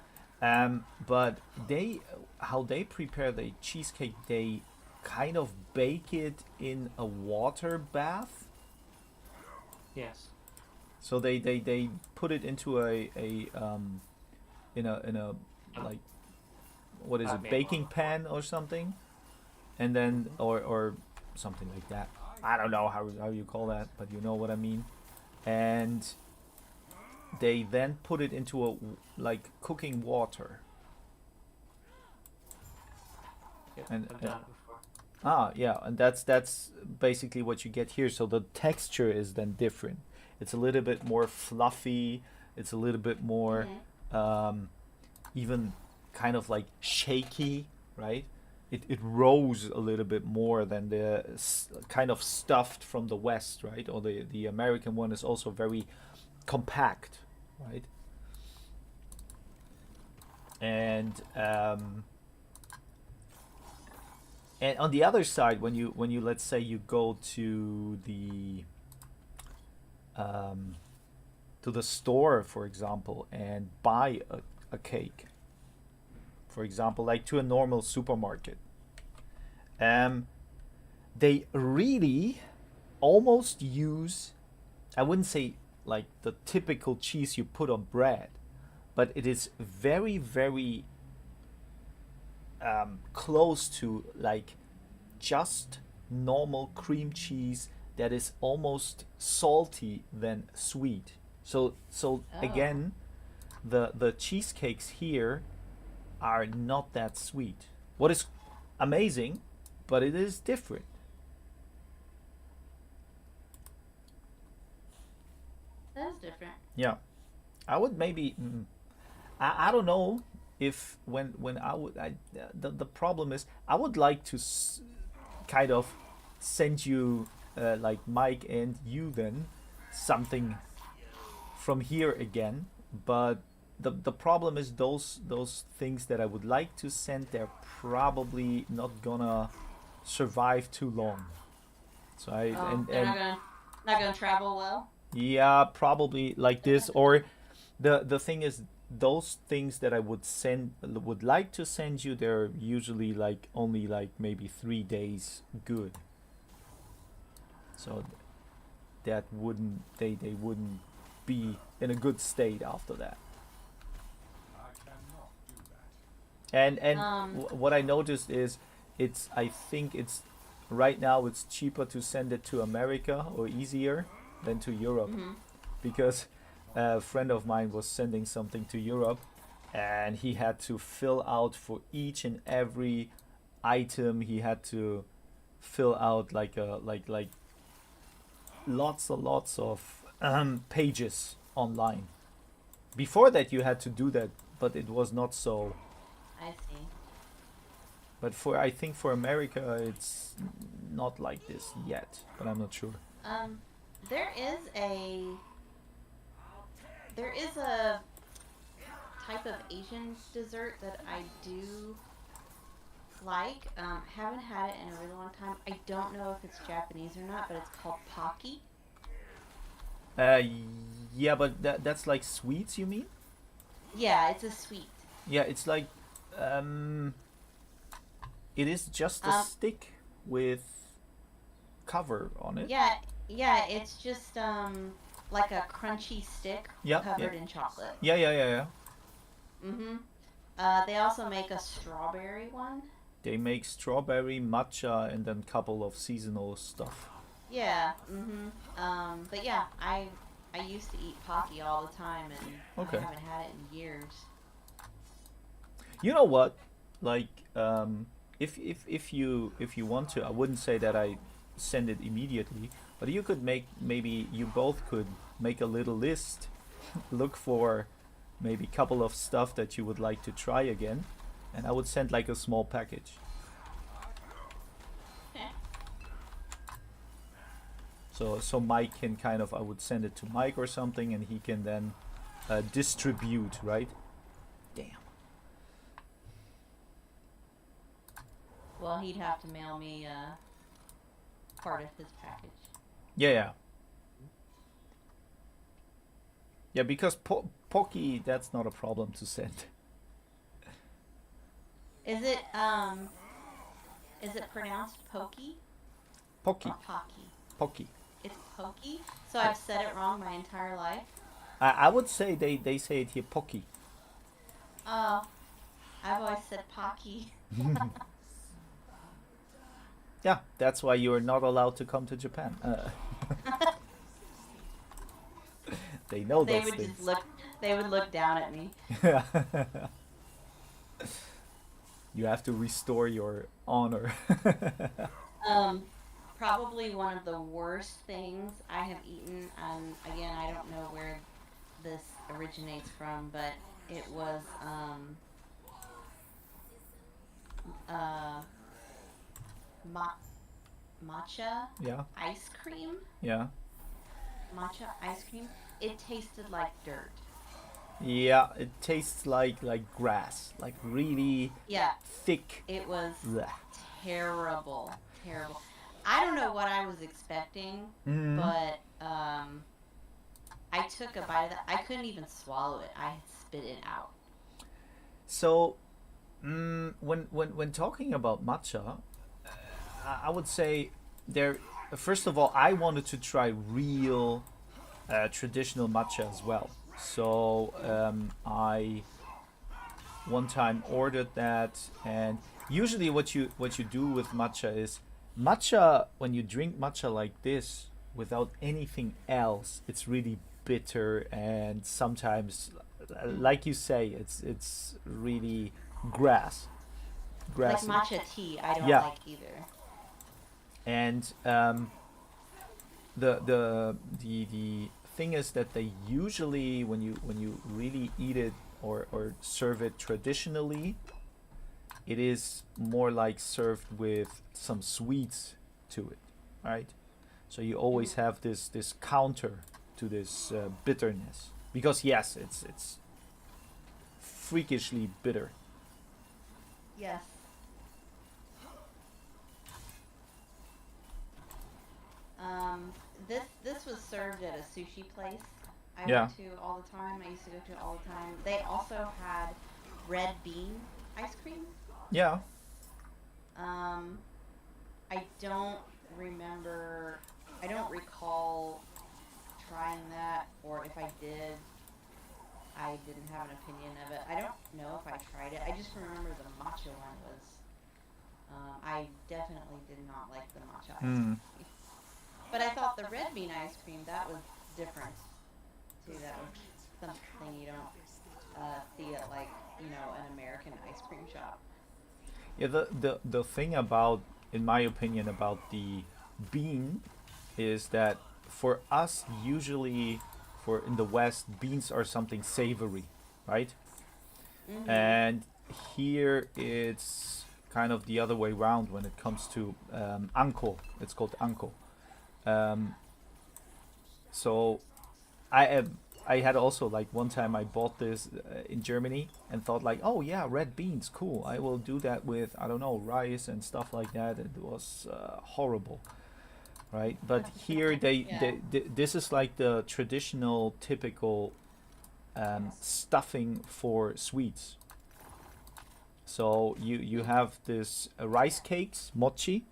But they how they prepare the cheesecake, they kind of bake it in a water bath. Yes. So they put it into a in a Um, like, what is it, made one baking before. pan or something, and then or something like that. I don't know how you call that, but you know what I mean. And they then put it into a like cooking water. Yep, And I've done it before. yeah, and that's basically what you get here. So the texture is then different. It's a little bit more fluffy. It's a little bit more Mhm. um, even kind of like shaky, right? It rose a little bit more than the kind of stuffed from the West, right? Or the American one is also very compact, right? And and on the other side, when you let's say you go um, to the store, for example, and buy a cake, for example, like to a normal supermarket, um, they really almost use, I wouldn't say like the typical cheese you put on bread, but it is very, very close to like just normal cream cheese that is almost salty than sweet. So Oh, again, the cheesecakes here are not that sweet. What is amazing, but it is different. that is different. Yeah, I would maybe. I don't know if when I would the problem is I would like to kind of send you like Mike and you then something from here again, but the problem is those things that I would like to send, they're probably not gonna survive too long. So I Oh, they're not gonna travel well. yeah, probably like this. Or the thing is, those things that I would like to send you, they're usually like only like maybe 3 days good. So that wouldn't they wouldn't be in a good state after that. I cannot do that. And Um, what I noticed is it's I think it's right now it's cheaper to send it to America or easier than to Europe mhm. because a friend of mine was sending something to Europe and he had to fill out for each and every item. He had to fill out like a like lots and lots of pages online. Before that you had to do that, but it was not so. I see. But for I think for America it's not like this yet, but I'm not sure. Um, there is a there is a type of Asian dessert that I do like. Haven't had it in a really long time. I don't know if it's Japanese or not, but it's called Pocky. Uh, yeah, but that's like sweets, you mean? Yeah, it's a sweet. Yeah, it's like um, it is just a Um, stick with cover on it. yeah, yeah, it's just like a crunchy stick Yeah, yeah, covered in chocolate. yeah. Mm-hmm. They also make a strawberry one. They make strawberry, matcha, and then couple of seasonal stuff. Yeah. Mm-hmm. But yeah, I used to eat Pocky all the time, and I Okay. haven't had it in years. You know what? Like, if you want to, I wouldn't say that I send it immediately, but you could make maybe you both could make a little list, look for maybe couple of stuff that you would like to try again, and I would send like a small package. Okay. So Mike can kind of I would send it to Mike or something, and he can then distribute, right? Damn. Well, he'd have to mail me part of his package. Yeah, yeah. Yeah, because Pocky, that's not a problem to send. Is it is it pronounced Pokey Pocky, or Pocky? Pocky. It's Pokey. So I've said it wrong my entire life. I would say they say it here Pocky. Oh, I've always said Pocky. Yeah, that's why you're not allowed to come to Japan. They know They those would things. just look. They would look down at me. You have to restore your honor. Um, Probably one of the worst things I have eaten, and again, I don't know where this originates from, but it was uh, matcha Yeah, ice cream. yeah, Matcha ice cream. It tasted like dirt. yeah. It tastes like grass, like really Yeah, thick. it was Blech. terrible, terrible. I don't know what I was expecting, Mm. but I took a bite of that. I couldn't even swallow it. I spit it out. So, when talking about matcha, I would say there. First of all, I wanted to try real traditional matcha as well. So I one time ordered that, and usually what you do with matcha is matcha. When you drink matcha like this without anything else, it's really bitter, and sometimes, like you say, it's really grass, Like grassy. matcha tea, I don't Yeah, like either. and the thing is that they usually when you really eat it or serve it traditionally, it is more like served with some sweets to it, right? So you always have this counter to this bitterness because yes, it's freakishly bitter. Yes. served at a sushi place I Yeah. went to all the time. I used to go to it all the time. They also had red bean ice cream. Yeah. Um, I don't remember. I don't recall trying that, or if I did, I didn't have an opinion of it. I don't know if I tried it. I just remember the matcha one was. I definitely did not like the matcha ice Hmm. cream. But I thought the red bean ice cream that was different too. That was something you don't see at like an American ice cream shop. Yeah. The thing about, in my opinion, about the bean is that for us usually, for in the West, beans are something savory, right? Mm-hmm. And here it's kind of the other way around when it comes to anko. It's called anko. Um, so I am. I had also like one time I bought this in Germany and thought like, oh yeah, red beans, cool. I will do that with, I don't know, rice and stuff like that. It was horrible, right? But here Yeah. this is like the traditional, typical stuffing for sweets. So you have this rice cakes, mochi,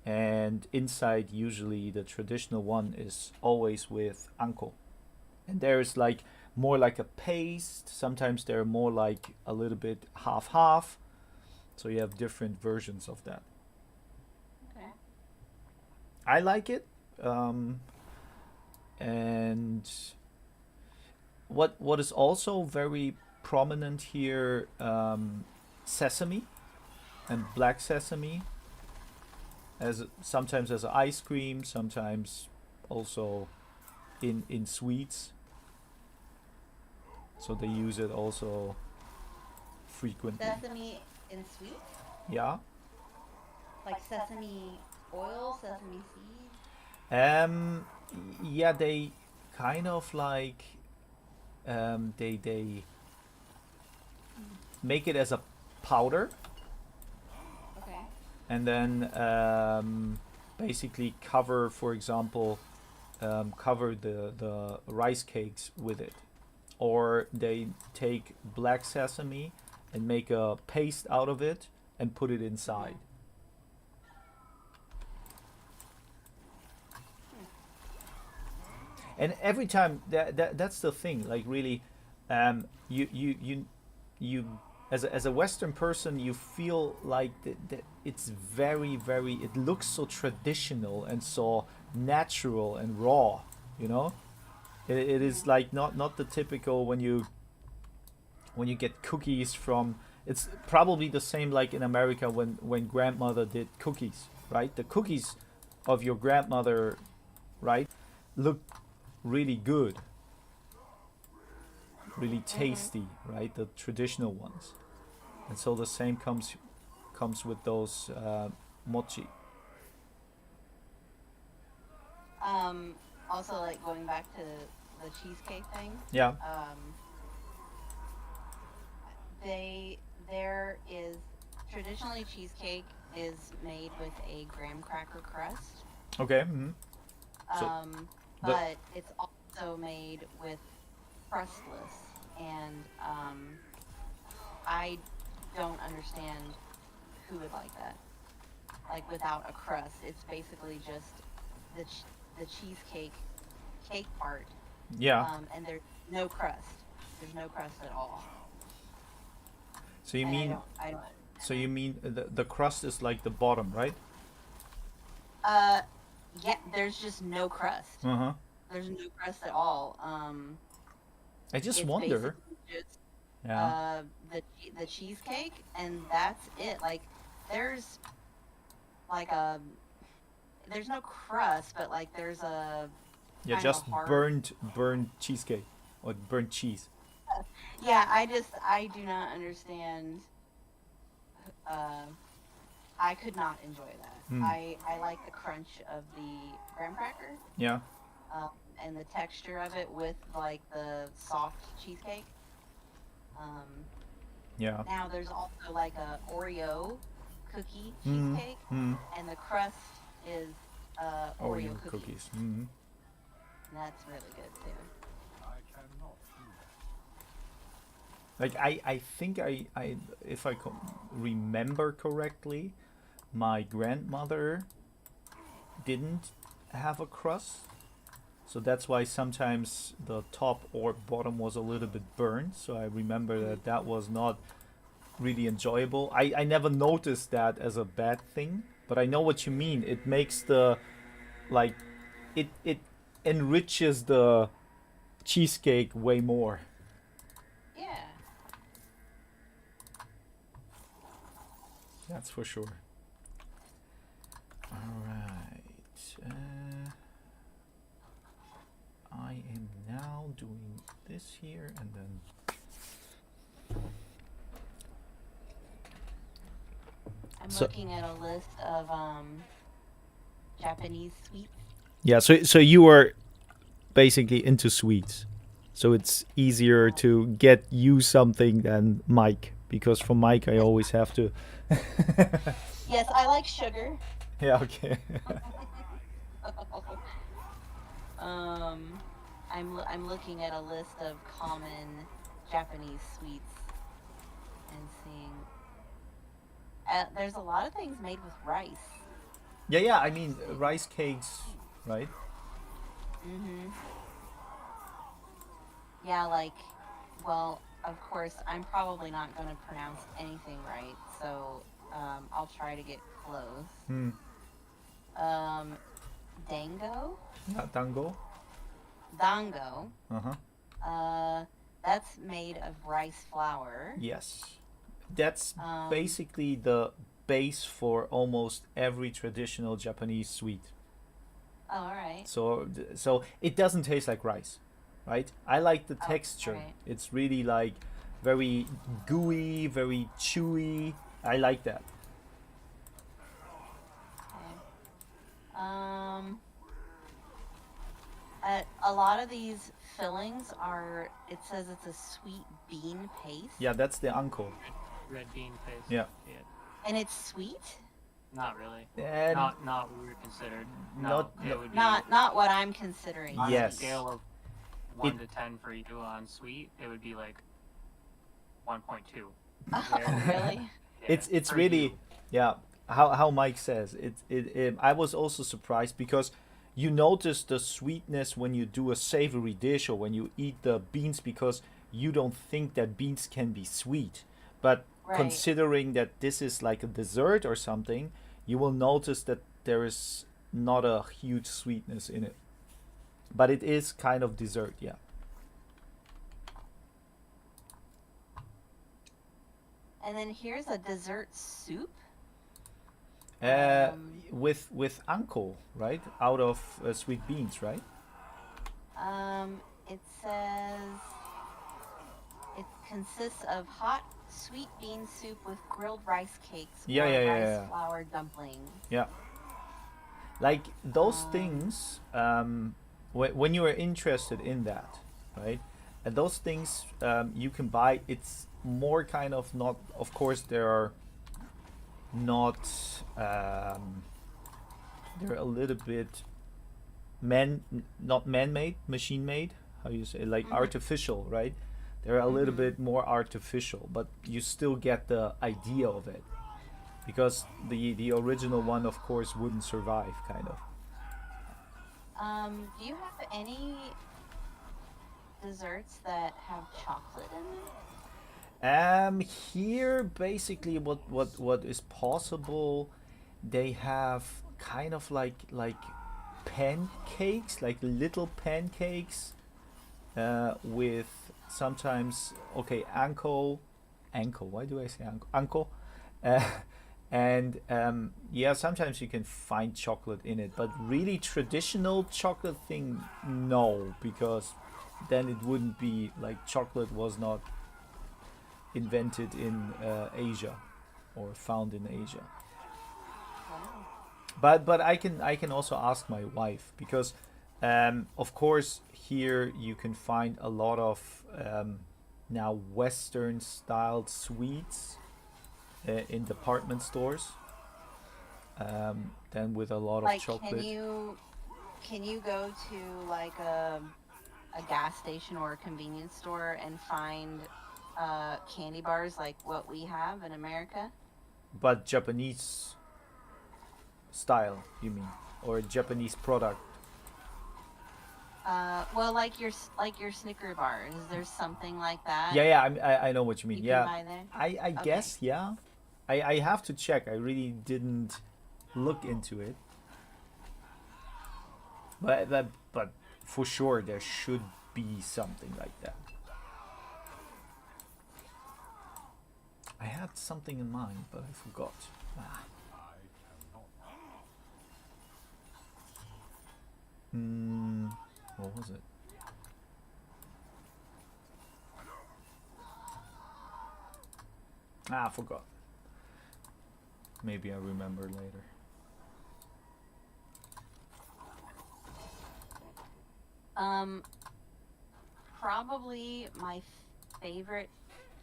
and inside usually the traditional one is always with anko. And there's like more like a paste. Sometimes they're more like a little bit half half. So you have different versions of that. Okay. I like it. And what is also very prominent here, sesame and black sesame, as sometimes as ice cream, sometimes also in sweets. So they use it also frequently. Sesame in sweets, Yeah. like sesame oil, sesame seeds. Um. Yeah, they kind of like they make it as a powder, Okay. and then basically cover, for example, cover the rice cakes with it, or they take black sesame and make a paste out of it and put it Mm-hmm. inside. And every time that's the thing, like really, you as a Western person, you feel like that it's very, it looks so traditional and so natural and raw, you know. It Mm-hmm. is like not the typical when you get cookies from. It's probably the same like in America when grandmother did cookies, right? The cookies of your grandmother, right, look really good, really Mm-hmm. tasty, right? The traditional ones. And so the same comes with those mochi. Also, like going back to the cheesecake thing. Yeah. Um, they there is traditionally cheesecake is made with a graham cracker crust. Okay. So the But it's also made with crustless, and I don't understand who would like that. Like without a crust, it's basically just the cheesecake cake part, yeah. and there's no crust. There's no crust at all, So you and mean I don't so understand you mean the crust is like the bottom, right? that. Yeah, there's just no crust. Uh huh. There's no crust at all. I just It's wonder. basically just Yeah. the cheesecake, and that's it. Like there's like a there's no crust, but like there's a Yeah, kind of a just hard. burnt cheesecake or burnt cheese. Yeah, I do not understand. Uh, I could not enjoy that. Hmm. I like the crunch of the graham cracker, Yeah. um, and the texture of it with like the soft cheesecake. Um, Yeah. Now there's also like a Oreo cookie Hmm. cheesecake, Hmm. and the crust is Oreo Oreo cookies. cookies. Hmm. That's really good too. Like I think I if I remember correctly, my grandmother didn't have a crust, so that's why sometimes the top or bottom was a little bit burned. So I remember that that was not really enjoyable. I never noticed that as a bad thing, but I know what you mean. It makes the like it enriches the cheesecake way more. Yeah. That's for sure. All right. I am now doing this here and then. I'm So- looking at a list of Japanese sweets. Yeah. So you are basically into sweets, so it's easier to get you something than Mike, because for Mike I always have to. Yes, I like sugar. Yeah. Okay. I'm looking at a list of common Japanese sweets and seeing. There's a lot of things made with rice. Yeah. I mean rice cakes, right? Mhm. Yeah, like, well, of course, I'm probably not going to pronounce anything right, so I'll try to get close. Hmm. Dango? Yeah, tango. Dango. Uh-huh. That's made of rice flour. Yes. That's Um, basically the base for almost every traditional Japanese sweet. Oh, all right. So it doesn't taste like rice, right? I like the Oh, texture. right. It's really like very gooey, very chewy. I like that. Okay. A lot of these fillings are, it says it's a sweet bean paste. Yeah, that's the uncle. Red bean paste. Yeah. And it's sweet? Not really. And Not what we were considered. No, Not- it would be Not what I'm considering. on Yes. a scale of 1 It- to 10 for you on sweet, it would be like 1.2. Oh, really? Yeah, it's for really you. yeah, how Mike says it I was also surprised because you notice the sweetness when you do a savory dish or when you eat the beans, because you don't think that beans can be sweet, but Right. considering that this is like a dessert or something, you will notice that there is not a huge sweetness in it, but it is kind of dessert. Yeah. And then here's a dessert soup. With uncle, right? Out of sweet beans, right? It says it consists of hot sweet bean soup with grilled rice cakes Yeah, or yeah, yeah, rice yeah. flour dumplings. Yeah. Like those things, when you are interested in that, right? And those things you can buy. It's more kind of not. Of course, there are not. They're a little bit not man-made, machine-made. How you say, like artificial, right? They're a little bit more artificial, but you still get the idea of it, because the original one, of course, wouldn't survive, kind of. Do you have any desserts that have chocolate in them? Here basically what is possible, they have kind of like pancakes, like little pancakes, with sometimes ankle. Why do I say ankle? Uh, and yeah, sometimes you can find chocolate in it, but really traditional chocolate thing, no, because then it wouldn't be like chocolate was not invented in Asia or found in Asia. But I can also ask my wife, because of course here you can find a lot of now Western styled sweets in department stores. Then with a lot of Like, chocolate. can you go to like a gas station or a convenience store and find candy bars like what we have in America? But Japanese style, you mean, or Japanese product? Well, like your Snicker bars. There's something like that Yeah, yeah, I know what you mean. you can Yeah, buy there. I Okay. guess, yeah. I have to check. I really didn't look into it. But for sure there should be something like that. I had something in mind, but I forgot. Ah. What was it? Ah, I forgot. Maybe I remember later. Probably my favorite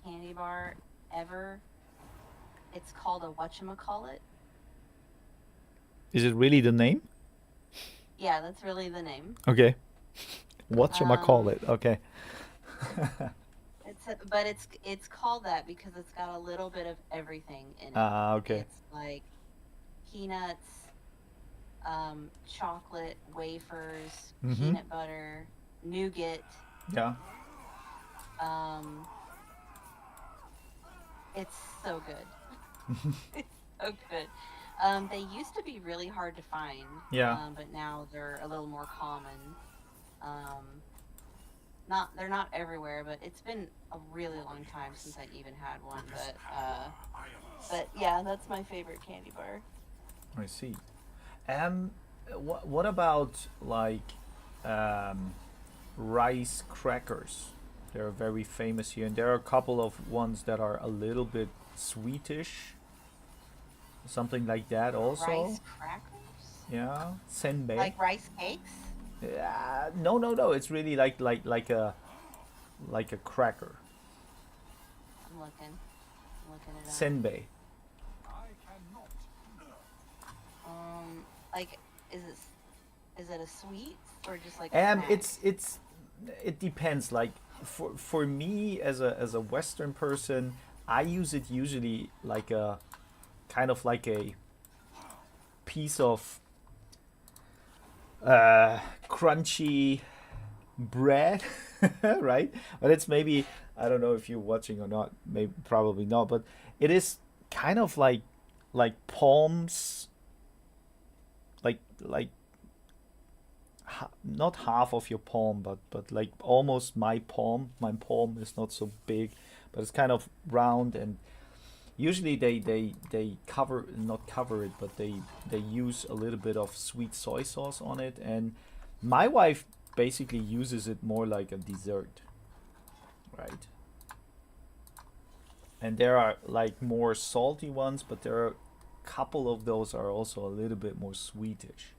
candy bar ever. It's called a whatchamacallit. Is it really the name? Yeah, that's really the name. Okay. Call it? Okay. But it's called that because it's got a little bit of everything in it. Ah, okay. It's like peanuts, chocolate, wafers, Mhm. peanut butter, nougat. Yeah. It's so good. It's so good. They used to be really hard to find. Yeah. But now they're a little more common. They're not everywhere, but it's been a really long time since I even had one. But yeah, that's my favorite candy bar. I see. What about like rice crackers? They're very famous here, and there are a couple of ones that are a little bit sweetish, something like that also. Rice crackers? Yeah, senbei. Like rice cakes? No. It's really like a cracker. I'm looking it up. Senbei. Like is it a sweet or just like a snack? It depends. Like for me as a Western person, I use it usually like a kind of like a piece of crunchy bread, right? But it's maybe, I don't know if you're watching or not. Maybe probably not. But it is kind of like palms, like not half of your palm, but like almost my palm. My palm is not so big, but it's kind of round, and usually they cover, not cover it, but they use a little bit of sweet soy sauce on it, and my wife basically uses it more like a dessert, right? And there are like more salty ones, but there are a couple of those are also a little bit more sweetish.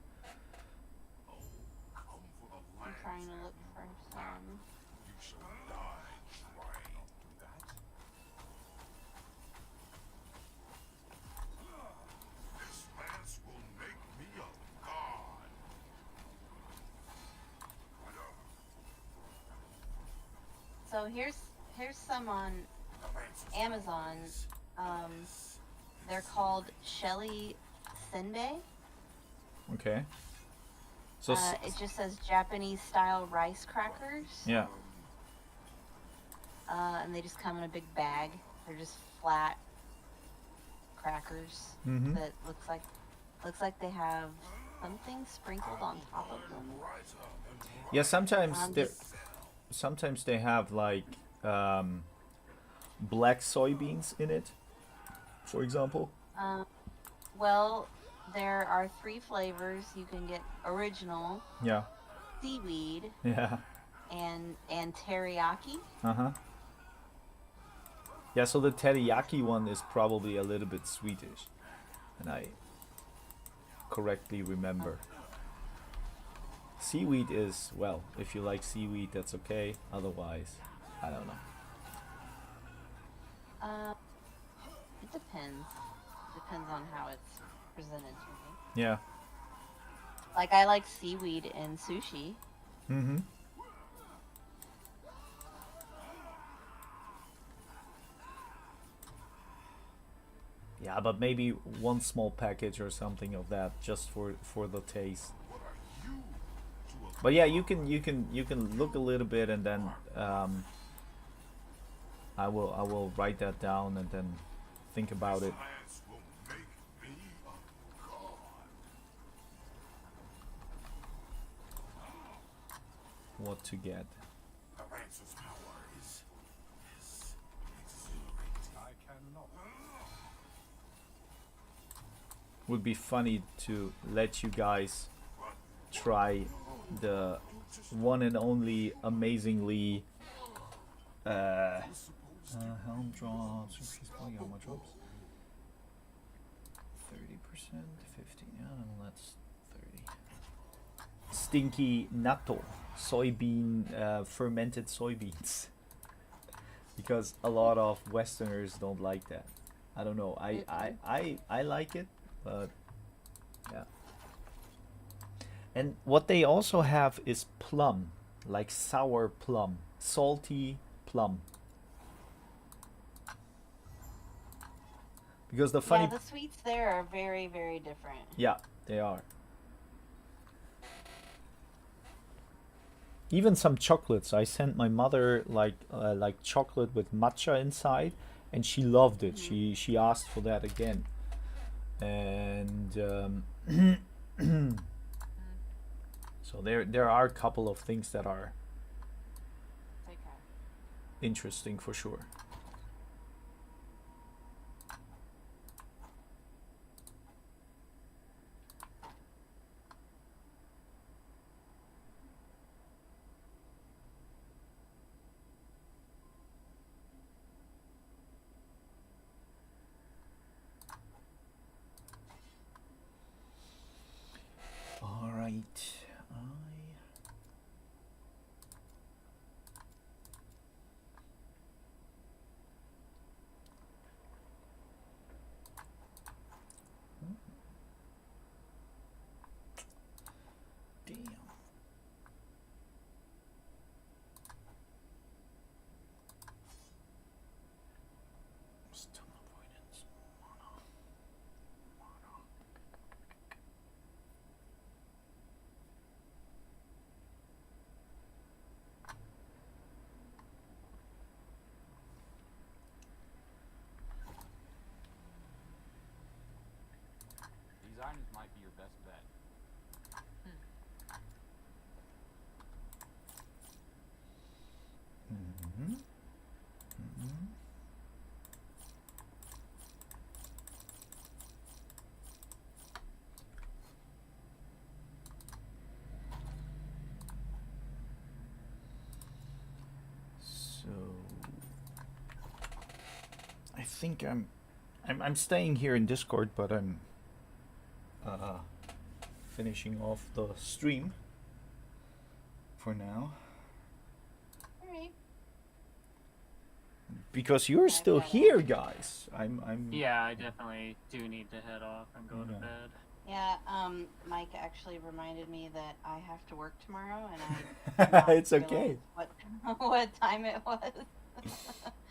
I'm trying to look for some. This lance will make me a god. So here's some on Amazon. They're called Shelly Senbei. Okay. So It just says Japanese style rice crackers. yeah. And they just come in a big bag. They're just flat crackers Mhm. that looks like they have something sprinkled on top of them. Yeah, sometimes Just- they have like black soybeans in it, for example. Well, there are 3 flavors. You can get original, Yeah. seaweed, Yeah. and teriyaki. Uh-huh. Yeah, so the teriyaki one is probably a little bit sweetish, and I correctly remember. Seaweed is, well, if you like seaweed, that's okay. Otherwise, I don't know. It depends. Depends on how it's presented to me. Yeah. Like I like seaweed in sushi. Mm-hmm. Yeah, but maybe one small package or something of that just for the taste. But yeah, you can look a little bit and then I will write that down and then think about it. Science will make me a god. What to get. The Lancer's power is exhilarating. I cannot. Would be funny to let you guys try the one and only amazingly helm drops. Increase body armor drops. 30%, 50. Yeah, no, that's 30. Stinky natto, soybean, fermented soybeans. Because a lot of Westerners don't like that. I don't know. I like it, but yeah. And what they also have is plum, like sour plum, salty plum. Because the funny, Yeah, the sweets there are very, very different. yeah, they are. Even some chocolates. I sent my mother like chocolate with matcha inside, and she loved it. She asked for that again, and so there are a couple of things that are Okay. interesting for sure. All right. Damn. Stun avoidance. Mono. These items might be your best bet. Mm-hmm. Mm-hmm. So I think I'm staying here in Discord, but I'm finishing off the stream for now Alright. because you're still got it. here, guys. I'm Yeah, I definitely do need to head off and go to Yeah. bed. Yeah, Mike actually reminded me that I have to work tomorrow, and I did not It's realize okay. what what time it was.